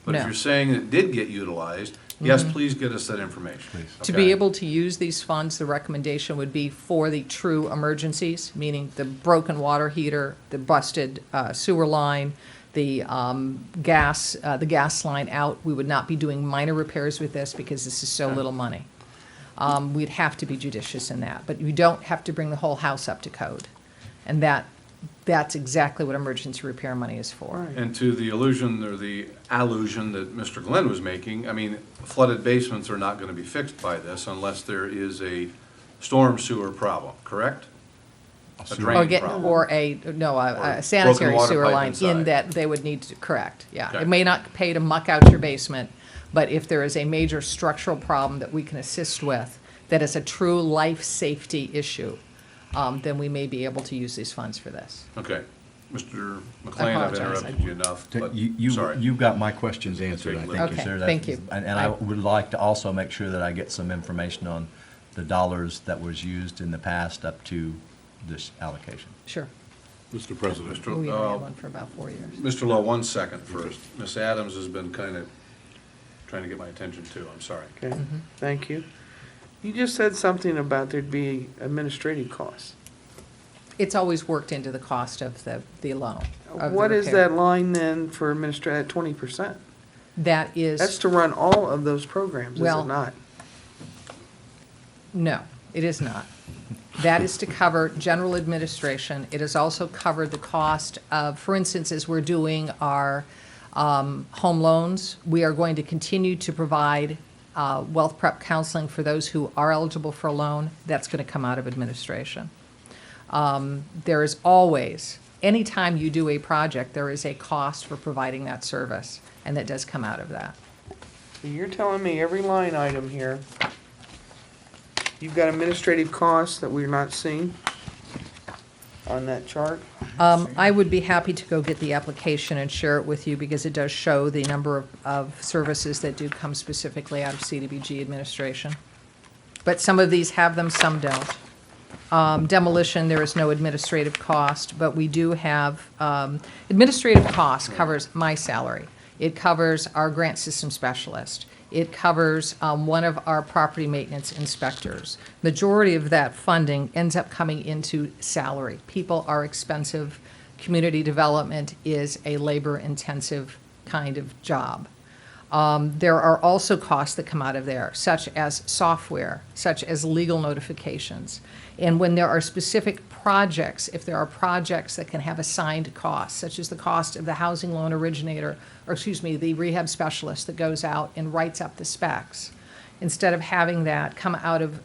But if No. you're saying it did get utilized, yes, please get us that information. To be able to use these funds, the recommendation would be for the true emergencies, meaning the broken water heater, the busted sewer line, the gas line out. We would not be doing minor repairs with this because this is so little money. We'd have to be judicious in that, but you don't have to bring the whole house up to code. And that's exactly what emergency repair money is for. Right. And to the allusion that Mr. Glenn was making, I mean, flooded basements are not gonna be fixed by this unless there is a storm sewer problem, correct? A Or drain problem. a sanitary water sewer pipe line in inside. that they would need to, correct, yeah. Okay. It may not pay to muck out your basement, but if there is a major structural problem that we can assist with, that is a true life safety issue, then we may be able to use these funds for this. Okay. Mr. McLean, I've apologize. interrupted you enough, but, You sorry. got my questions answered, I think. Okay, sir. thank you. And I would like to also make sure that I get some information on the dollars that was used in the past up to this allocation. Sure. Mr. President, We haven't had one for about 4 years. Mr. Lowe, 1 second first. Ms. Adams has been kind of trying to get my attention too, I'm sorry. Okay, thank you. You just said something about there'd be administrative costs. It's always worked into the cost of the loan. of the What is repair. that line then for at 20%? That is. That's to run all of those programs, is Well- it not? No, it is not. That is to cover general administration. It has also covered the cost of, for instance, as we're doing our home loans, we are going to continue to provide wealth prep counseling for those who are eligible for a loan. That's going to come out of administration. There is always, anytime you do a project, there is a cost for providing that service, and that does come out of that. So you're telling me every line item here, you've got administrative costs that we're not seeing on that chart? I would be happy to go get the application and share it with you because it does show the number of services that do come specifically out of CDBG administration. But some of these have them, some don't. Demolition, there is no administrative cost, but we do have, administrative cost covers my salary. It covers our grant system specialist. It covers one of our property maintenance inspectors. Majority of that funding ends up coming into salary. People are expensive. Community development is a labor-intensive kind of job. There are also costs that come out of there, such as software, such as legal notifications. And when there are specific projects, if there are projects that can have assigned costs, such as the cost of the housing loan originator, or excuse me, the rehab specialist that goes out and writes up the specs, instead of having that come out of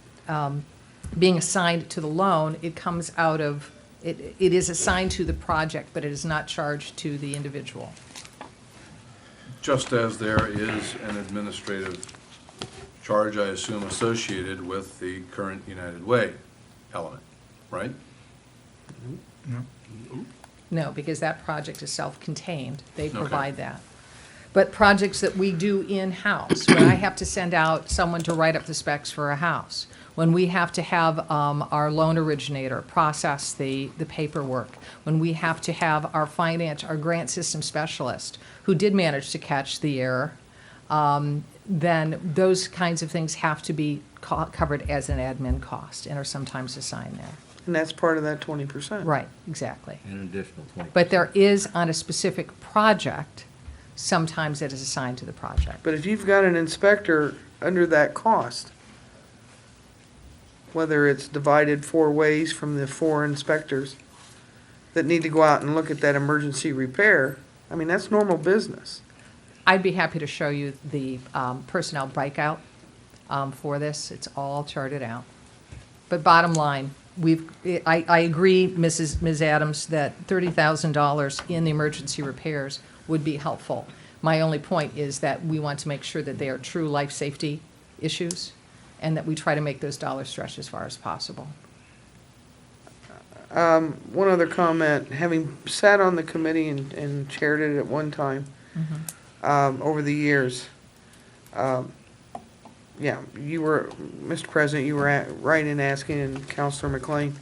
being assigned to the loan, it comes out of, it is assigned to the project, but it is not charged to the individual. Just as there is an administrative charge, I assume, associated with the current United Way element, right? No, because that project is self-contained. They Okay. provide that. But projects that we do in-house, when I have to send out someone to write up the specs for a house, when we have to have our loan originator process the paperwork, when we have to have our grant system specialist, who did manage to catch the error, then those kinds of things have to be covered as an admin cost and are sometimes assigned there. And that's part of that 20%. Right, exactly. An additional 20. But there is, on a specific project, sometimes it is assigned to the project. But if you've got an inspector under that cost, whether it's divided 4 ways from the 4 inspectors that need to go out and look at that emergency repair, I mean, that's normal business. I'd be happy to show you the personnel breakout for this. It's all charted out. But bottom line, I agree, Ms. Adams, that $30,000 in the emergency repairs would be helpful. My only point is that we want to make sure that they are true life safety issues and that we try to make those dollars stretch as far as possible. One other comment, having sat on the committee and chaired it at one time, over the years, yeah, you were, Mr. President, you were right in asking, and Councilor McLean,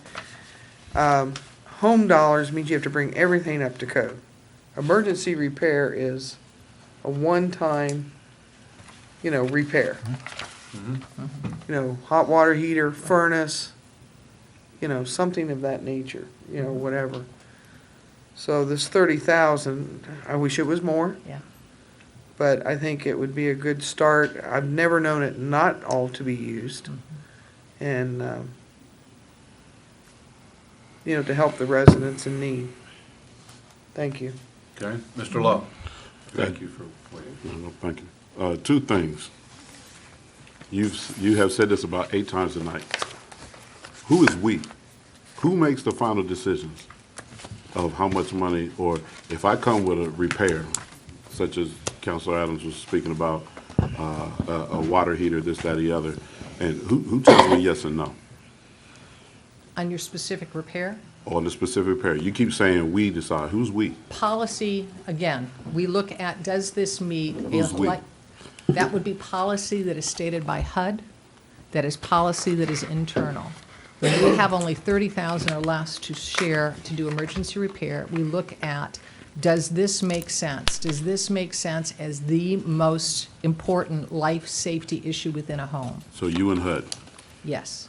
home dollars means you have to bring everything up to code. Emergency repair is a one-time, repair. Hot water heater, furnace, something of that nature, whatever. So this 30,000, I wish it was more. Yeah. But I think it would be a good start. I've never known it not all to be used. And, to help the residents in need. Thank you. Okay, Mr. Lowe, thank you for waiting. No, thank you. Two things. You have said this about 8 times tonight. Who is we? Who makes the final decisions of how much money, or if I come with a repair, such as Councilor Adams was speaking about, a water heater, this, that, the other, and who tells me yes and no On your specific repair? on the specific repair? You keep saying we decide. Who's we? Policy, again, we look at, does this meet? Who's we? That would be policy that is stated by HUD, that is policy that is internal. When we have only 30,000 or less to share to do emergency repair, we look at, does this make sense? Does this make sense as the most important life safety issue within a home? So you and HUD. Yes.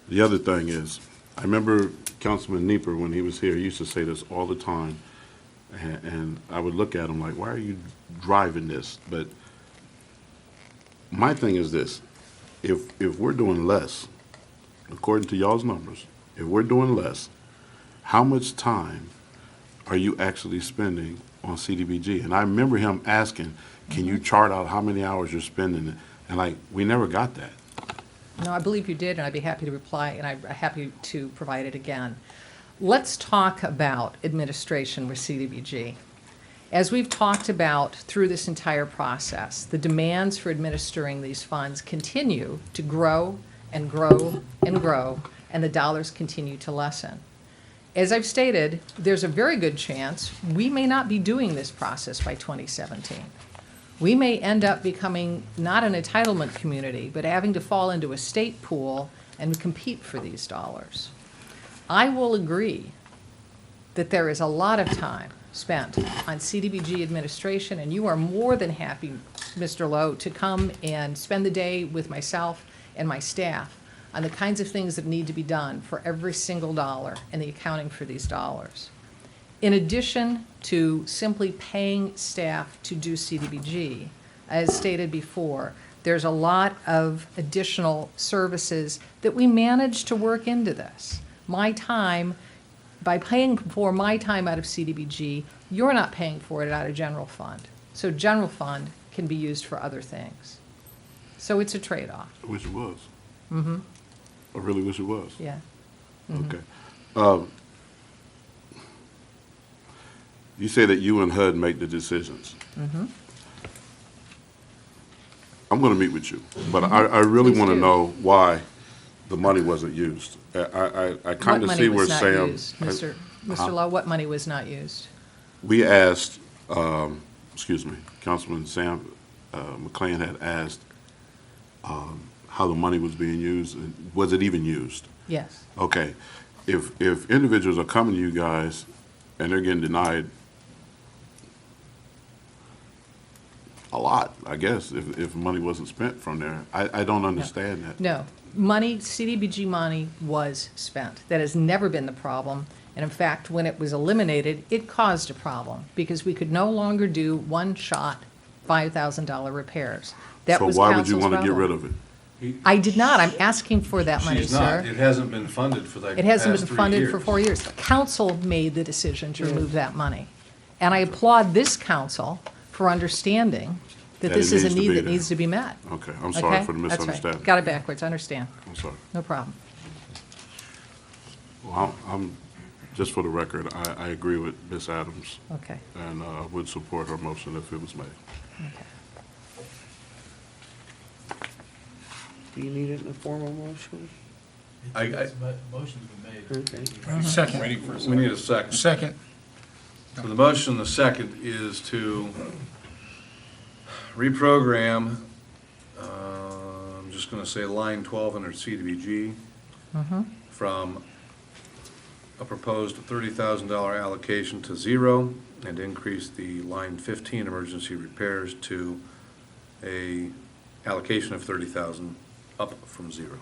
The other thing is, I remember Councilman Nieper, when he was here, he used to say this all the time, and I would look at him like, why are you driving this? But my thing is this, if we're doing less, according to y'all's numbers, if we're doing less, how much time are you actually spending on CDBG? And I remember him asking, can you chart out how many hours you're spending? And we never got that. No, I believe you did, and I'd be happy to reply, and I'm happy to provide it again. Let's talk about administration with CDBG. As we've talked about through this entire process, the demands for administering these funds continue to grow and grow and grow, and the dollars continue to lessen. As I've stated, there's a very good chance we may not be doing this process by 2017. We may end up becoming not an entitlement community, but having to fall into a state pool and compete for these dollars. I will agree that there is a lot of time spent on CDBG administration, and you are more than happy, Mr. Lowe, to come and spend the day with myself and my staff on the kinds of things that need to be done for every single dollar and the accounting for these dollars. In addition to simply paying staff to do CDBG, as stated before, there's a lot of additional services that we manage to work into this. My time, by paying for my time out of CDBG, you're not paying for it out of general fund. So general fund can be used for other things. So it's a trade-off. I wish it was. Mm-hmm. I really wish it was. Yeah. Okay. You say that you and HUD make the decisions. Mm-hmm. I'm going to meet with you, but I really Please want to do. know why the money wasn't used. I kind of see where Sam. Mr. Lowe, what money was not used? We asked, Councilman Sam McLean had asked how the money was being used, and was it even used? Yes. Okay, if individuals are coming to you guys and they're getting denied a lot, I guess, if money wasn't spent from there, I don't understand that. No, money, CDBG money was spent. That has never been the problem. And in fact, when it was eliminated, it caused a problem because we could no longer do one-shot $5,000 repairs. That So was why would you council's want to get rid problem. of it? I did not. I'm asking for that money, She's not. sir. It hasn't been funded for the It hasn't past been 3 funded for years. 4 years. Council made the decision to remove that money. And I applaud this council for understanding that That this it is a needs to need be that there. needs to be met. Okay, I'm sorry Okay? for the That's right. misunderstanding. Got it backwards, I understand. I'm sorry. No problem. Well, just for the record, I agree with Ms. Adams Okay. and would support her motion if it was made. Okay. Do you need it in a formal motion? Motion's been made. Okay. Second. We need a second. Second. So the motion, the second, is to reprogram, I'm just gonna say line 12 under CDBG, from a proposed $30,000 allocation to zero, and increase the line 15 emergency repairs to a allocation of 30,000 up from zero.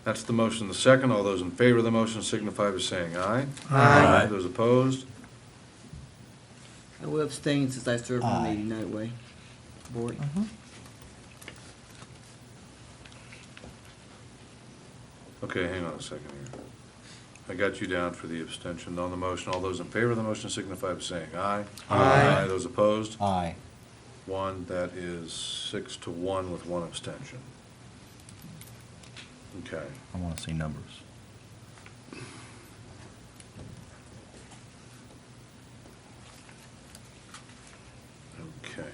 That's the motion, the second. All those in favor of the motion signify by saying aye. Aye. Those opposed? I will abstain since I served on the Aye. United Way Board. Okay, hang on a second here. I got you down for the abstention on the motion. All those in favor of the motion signify by saying aye. Aye. Those opposed? Aye. One, that is 6-1 with one abstention. Okay. I want to see numbers. Okay.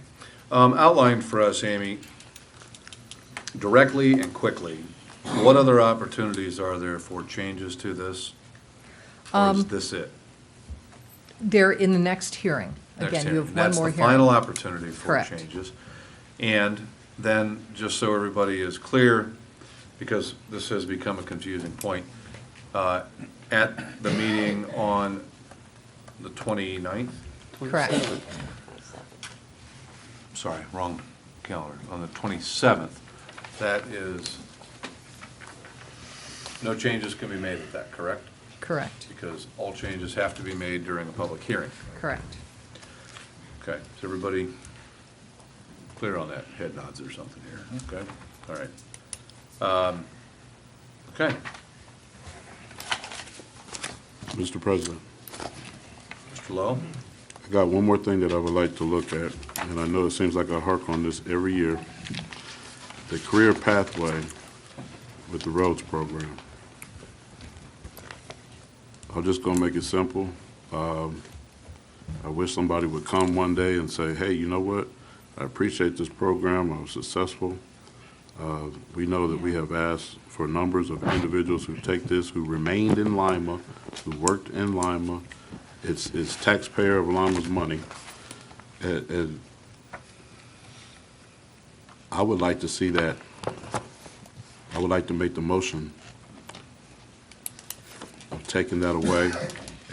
Outline for us, Amy, directly and quickly, what other opportunities are there for changes to this? Or is this it? They're in the next hearing. Next Again, you hearing. have one more That's the final hearing. opportunity for Correct. changes. And then, just so everybody is clear, because this has become a confusing point, at the meeting on the 29th, Correct. sorry, wrong calendar, on the 27th, that is, no changes can be made at that, correct? Correct, Because all changes have to be made during a public hearing. correct. Okay, is everybody clear on that? Head nods or something here, okay? All right. Okay, Mr. President, Mr. Lowe? I got one more thing that I would like to look at, and I know it seems like I hark on this every year. The career pathway with the roads program. I'm just gonna make it simple. I wish somebody would come one day and say, hey, you know what? I appreciate this program, I was successful. We know that we have asked for numbers of individuals who take this, who remained in Lima, who worked in Lima. It's taxpayer of Lima's money. And I would like to see that, I would like to make the motion of taking that away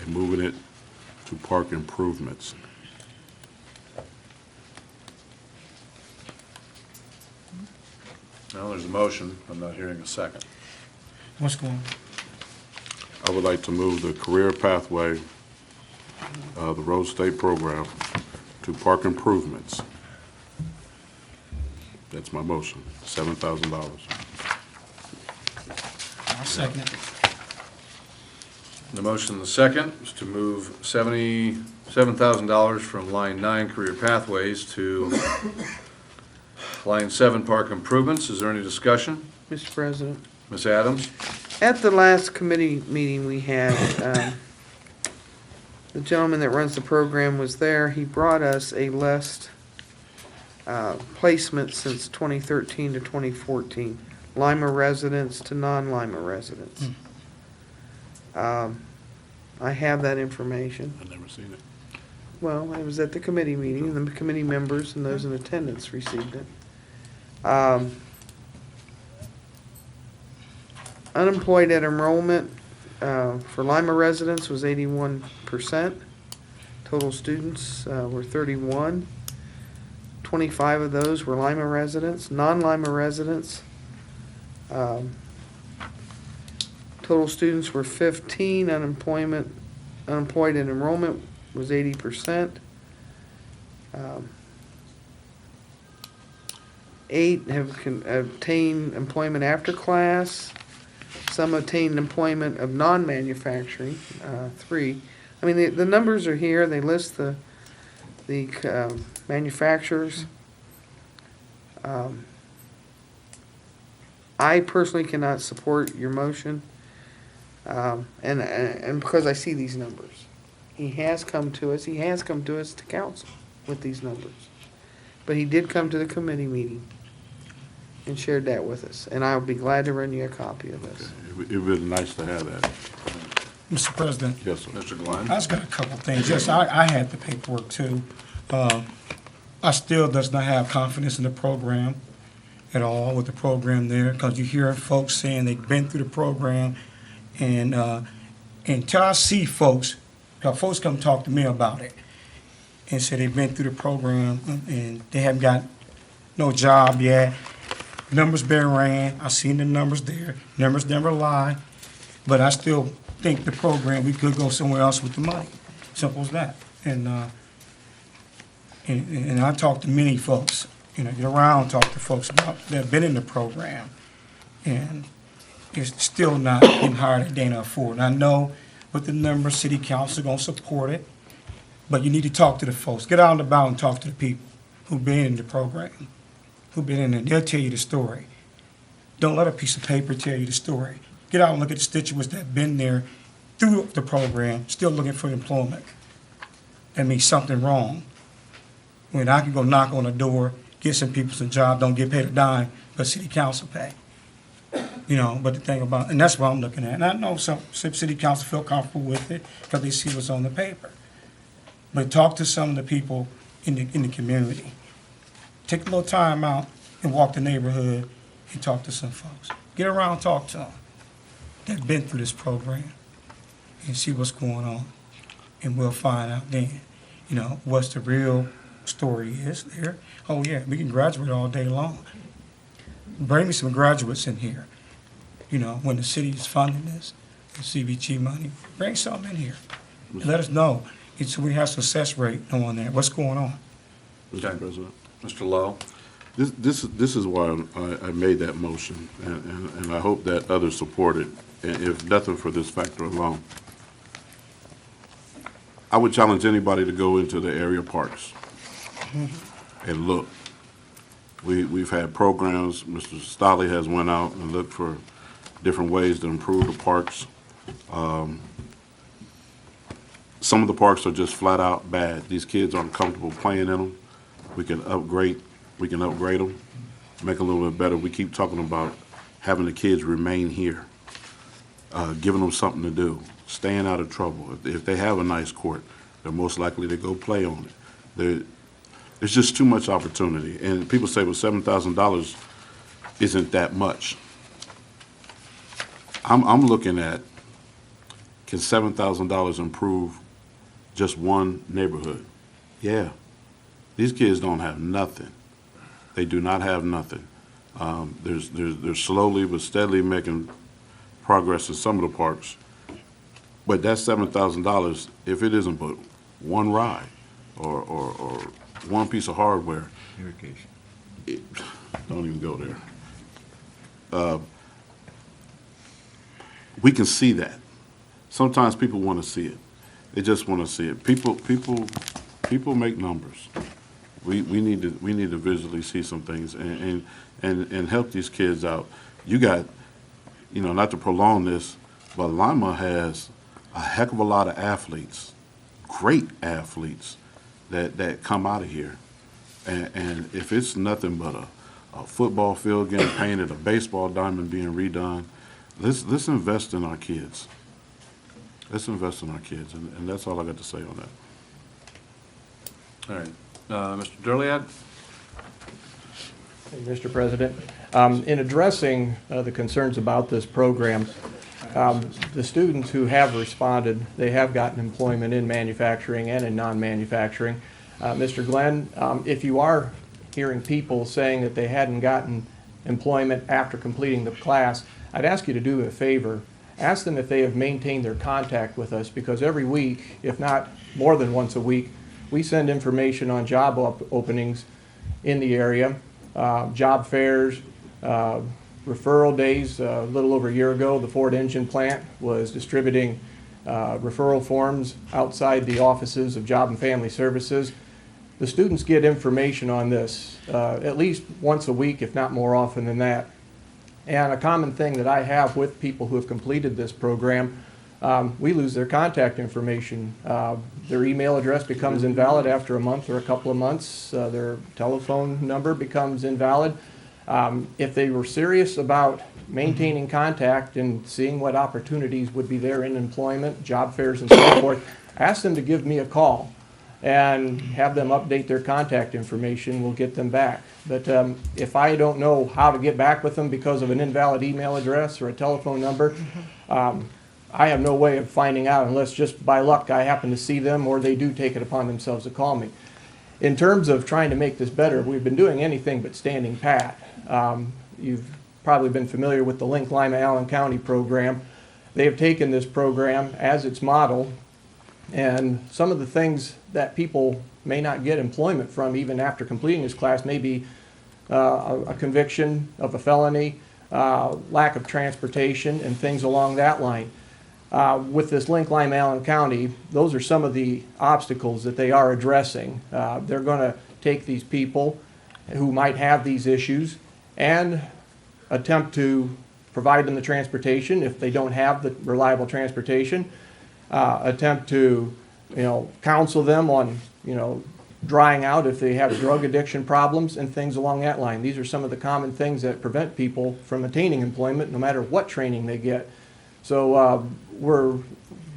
and moving it to park improvements. No, there's a motion, I'm not hearing a second. What's going on? I would like to move the career pathway, the road state program, to park improvements. That's my motion, $7,000. I'll second it. The motion, the second, is to move $77,000 from line 9, career pathways, to line 7, park improvements. Is there any discussion? Mr. President, Ms. Adams? at the last committee meeting we had, the gentleman that runs the program was there. He brought us a list, placement since 2013 to 2014, Lima residents to non-Lima residents. I have that information. I've never seen it. Well, I was at the committee meeting, and the committee members and those in attendance received it. Unemployed at enrollment for Lima residents was 81%. Total students were 31. 25 of those were Lima residents. Non-Lima residents, total students were 15. Unemployed at enrollment was 80%. 8 have obtained employment after class. Some obtained employment of non-manufacturing, 3. I mean, the numbers are here, they list the the manufacturers. I personally cannot support your motion, and because I see these numbers. He has come to us to council with these numbers. But he did come to the committee meeting and shared that with us, and I'll be glad to run you a copy of this. It'd be nice to have that. Mr. President, Yes, sir. Mr. Glenn? I just got a couple things. Yes, I had the paperwork too. I still does not have confidence in the program at all with the program there, because you hear folks saying they've been through the program, and until I see folks, because folks come talk to me about it and say they've been through the program and they haven't got no job yet. Numbers been ran. I seen the numbers there. Numbers never lie, but I still think the program, we could go somewhere else with the money. Simple as that. And I talk to many folks, get around, talk to folks about that have been in the program, and it's still not getting higher than Dana afford. And I know with the numbers, city council gonna support it, but you need to talk to the folks. Get out and about and talk to the people who've been in the program, who've been in it. They'll tell you the story. Don't let a piece of paper tell you the story. Get out and look at the constituents that have been there through the program, still looking for employment. That means something wrong. When I can go knock on a door, get some people some job, don't get paid a dime, but city council pay. But the thing about, and that's what I'm looking at. And I know some city council feel comfortable with it because they see what's on the paper. But talk to some of the people in the community. Take a little time out and walk the neighborhood and talk to some folks. Get around and talk to them that've been through this program and see what's going on. And we'll find out then, what's the real story is there. Oh yeah, we can graduate all day long. Bring me some graduates in here. When the city is funding this, the CBG money, bring some in here. And let us know. So we have success rate on that. What's going on? Mr. Okay. President. Mr. Lowe? This is why I made that motion, and I hope that others support it, and if nothing for this factor alone. I would challenge anybody to go into the area parks and look. We've had programs, Mr. Stolley has went out and looked for different ways to improve the parks. Some of the parks are just flat out bad. These kids aren't comfortable playing in them. We can upgrade them, make it a little bit better. We keep talking about having the kids remain here, giving them something to do, staying out of trouble. If they have a nice court, they're most likely to go play on it. There's just too much opportunity. And people say, well, $7,000 isn't that much. I'm looking at, can $7,000 improve just one neighborhood? Yeah. These kids don't have nothing. They do not have nothing. They're slowly but steadily making progress in some of the parks. But that $7,000, if it isn't but one ride or one piece of hardware, Irrigation. don't even go there. We can see that. Sometimes people want to see it. They just want to see it. People make numbers. We need to visually see some things and help these kids out. You got, not to prolong this, but Lima has a heck of a lot of athletes, great athletes that come out of here. And if it's nothing but a football field getting painted, a baseball diamond being redone, let's invest in our kids. Let's invest in our kids, and that's all I got to say on that. All right. Mr. Durliad? Mr. President, in addressing the concerns about this program, the students who have responded, they have gotten employment in manufacturing and in non-manufacturing. Mr. Glenn, if you are hearing people saying that they hadn't gotten employment after completing the class, I'd ask you to do a favor. Ask them if they have maintained their contact with us, because every week, if not more than once a week, we send information on job openings in the area, job fairs, referral days. A little over a year ago, the Ford engine plant was distributing referral forms outside the offices of Job and Family Services. the students get information on this at least once a week, if not more often than that. And a common thing that I have with people who have completed this program, we lose their contact information. Their email address becomes invalid after a month or a couple of months. Their telephone number becomes invalid. If they were serious about maintaining contact and seeing what opportunities would be there in employment, job fairs and so forth, ask them to give me a call and have them update their contact information. We'll get them back. But if I don't know how to get back with them because of an invalid email address or a telephone number, I have no way of finding out unless just by luck I happen to see them or they do take it upon themselves to call me. In terms of trying to make this better, we've been doing anything but standing pat. You've probably been familiar with the Link Lima Allen County program. They have taken this program as its model, and some of the things that people may not get employment from even after completing this class may be a conviction of a felony, lack of transportation, and things along that line. With this Link Lima Allen County, those are some of the obstacles that they are addressing. They're going to take these people who might have these issues and attempt to provide them the transportation if they don't have the reliable transportation, attempt to, counsel them on, drying out if they have drug addiction problems and things along that line. These are some of the common things that prevent people from attaining employment no matter what training they get. So we're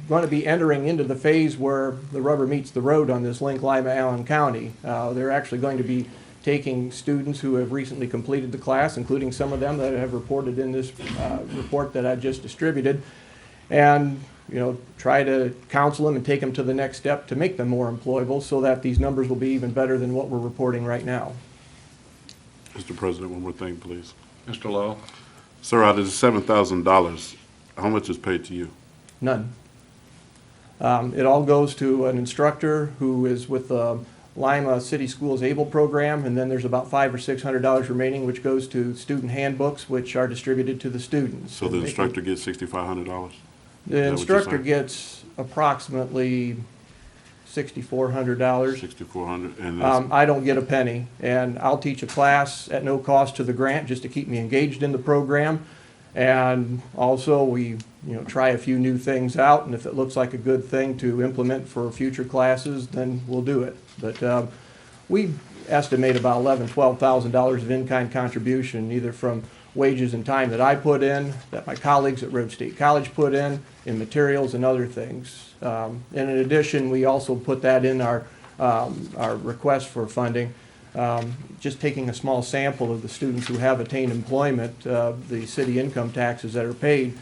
going to be entering into the phase where the rubber meets the road on this Link Lima Allen County. They're actually going to be taking students who have recently completed the class, including some of them that have reported in this report that I just distributed, and try to counsel them and take them to the next step to make them more employable so that these numbers will be even better than what we're reporting right now. Mr. President, one more thing, please. Mr. Lowe? Sir, out of the $7,000, how much is paid to you? None. It all goes to an instructor who is with the Lima City Schools ABLE program, and then there's about $500 or $600 remaining, which goes to student handbooks, which are distributed to the students. So the instructor gets $6,500? The instructor gets approximately $6,400. $6,400, and I don't get a penny, and I'll teach a class at no cost to the grant just to keep me engaged in the program. And also we try a few new things out, and if it looks like a good thing to implement for future classes, then we'll do it. But we estimate about $11,000, $12,000 of in-kind contribution, either from wages and time that I put in, that my colleagues at Rhodes State College put in materials and other things. And in addition, we also put that in our request for funding. Just taking a small sample of the students who have attained employment, the city income taxes that are paid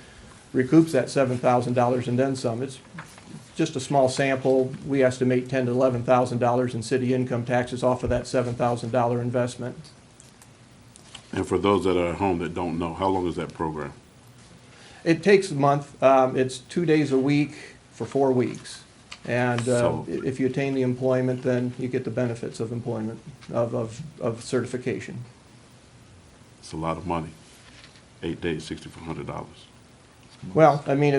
recoups that $7,000 and then some. It's just a small sample. We estimate $10,000 to $11,000 in city income taxes off of that $7,000 investment. And for those that are at home that don't know, how long is that program? It takes a month. It's 2 days a week for 4 weeks. And if you attain the employment, then you get the benefits of employment, of certification. It's a lot of money. 8 days, $6,400. Well, I mean,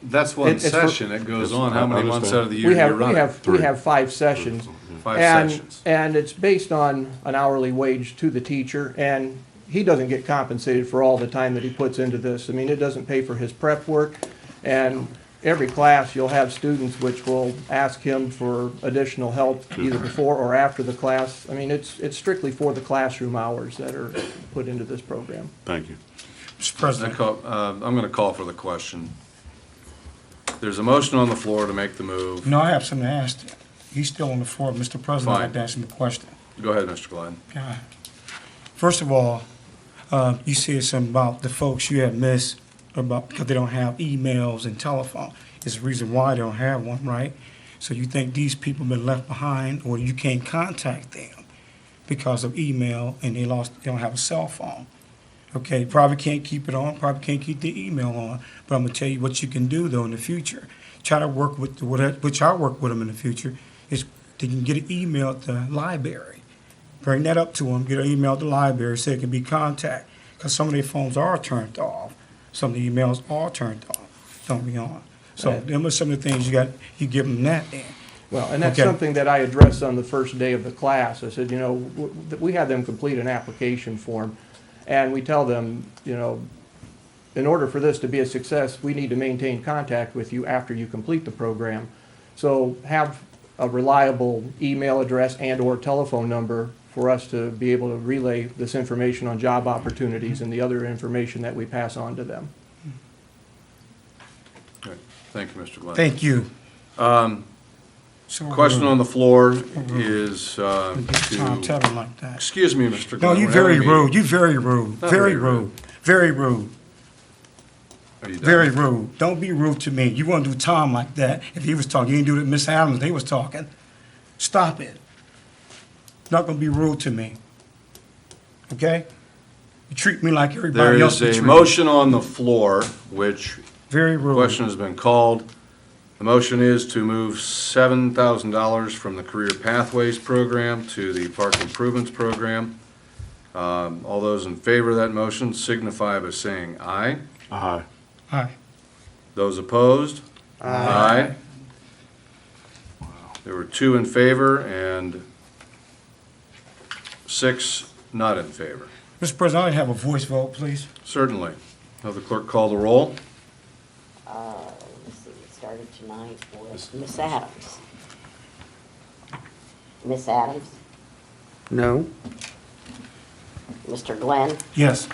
That's one it's session. It goes on. How many months out of the year we do you run it? we have 5 sessions. Five sessions. And it's based on an hourly wage to the teacher, and he doesn't get compensated for all the time that he puts into this. I mean, it doesn't pay for his prep work, and every class you'll have students which will ask him for additional help either before or after the class. I mean, it's strictly for the classroom hours that are put into this program. Thank you. Mr. President. I'm going to call for the question. There's a motion on the floor to make the move. No, I have something to ask. He's still on the floor. Mr. President, I'd like to Fine. ask him a question. Go ahead, Mr. Glenn. Yeah. First of all, you said something about the folks you have missed about because they don't have emails and telephone. It's the reason why they don't have one, right? So you think these people have been left behind, or you can't contact them because of email and they don't have a cell phone. Okay, probably can't keep it on, probably can't keep the email on, but I'm gonna tell you what you can do though in the future. Try to work with, which I work with them in the future, is they can get an email at the library. Bring that up to them, get an email at the library, say it can be contact, because some of their phones are turned off. Some of the emails are turned off, don't be on. So them are some of the things you give them that then. Well, and that's Okay. something that I addressed on the first day of the class. I said, we have them complete an application form, and we tell them, in order for this to be a success, we need to maintain contact with you after you complete the program. So have a reliable email address and/or telephone number for us to be able to relay this information on job opportunities and the other information that we pass on to them. All right. Thank you, Mr. Glenn. Thank you. So Question rude. on the floor is Don't tell to, him like that. excuse me, Mr. No, Glenn. you we're very having a meeting. rude. You very rude. Not Very very rude. rude. Very rude. Are you done? Very rude. Don't be rude to me. You want to do Tom like that. If he was talking, you didn't do it to Miss Adams. They was talking. Stop it. Not gonna be rude to me. Okay? You treat me like There everybody else is be a treated. motion on the floor, which Very rude. question has been called. The motion is to move $7,000 from the Career Pathways Program to the Park Improvements Program. All those in favor of that motion signify by saying aye. Aye. Hi. Those opposed? Aye. There were 2 in favor and 6 not in favor. Mr. President, I'd have a voice vote, please. Certainly. Have the clerk call the roll. Let's see, it started tonight with Miss Adams. Miss Adams, No. Mr. Glenn, Yes.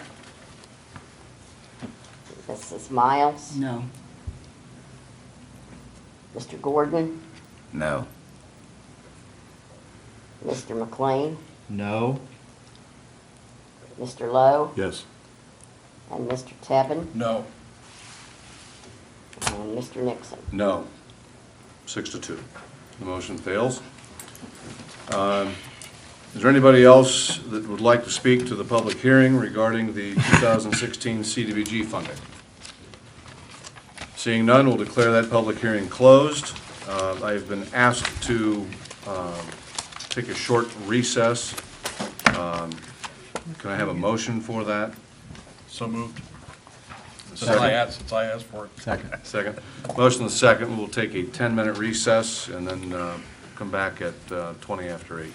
Mrs. Miles, No. Mr. Gordon, No. Mr. McLean, No. Mr. Lowe, Yes. and Mr. Tevin, No. and Mr. Nixon. No. 6-2. The motion fails. Is there anybody else that would like to speak to the public hearing regarding the 2016 CDBG funding? Seeing none, we'll declare that public hearing closed. I've been asked to take a short recess. Can I have a motion for that? So moved. Since Second. I asked for it. Second. Second. Motion and second. We'll take a 10-minute recess and then come back at 20 after 8.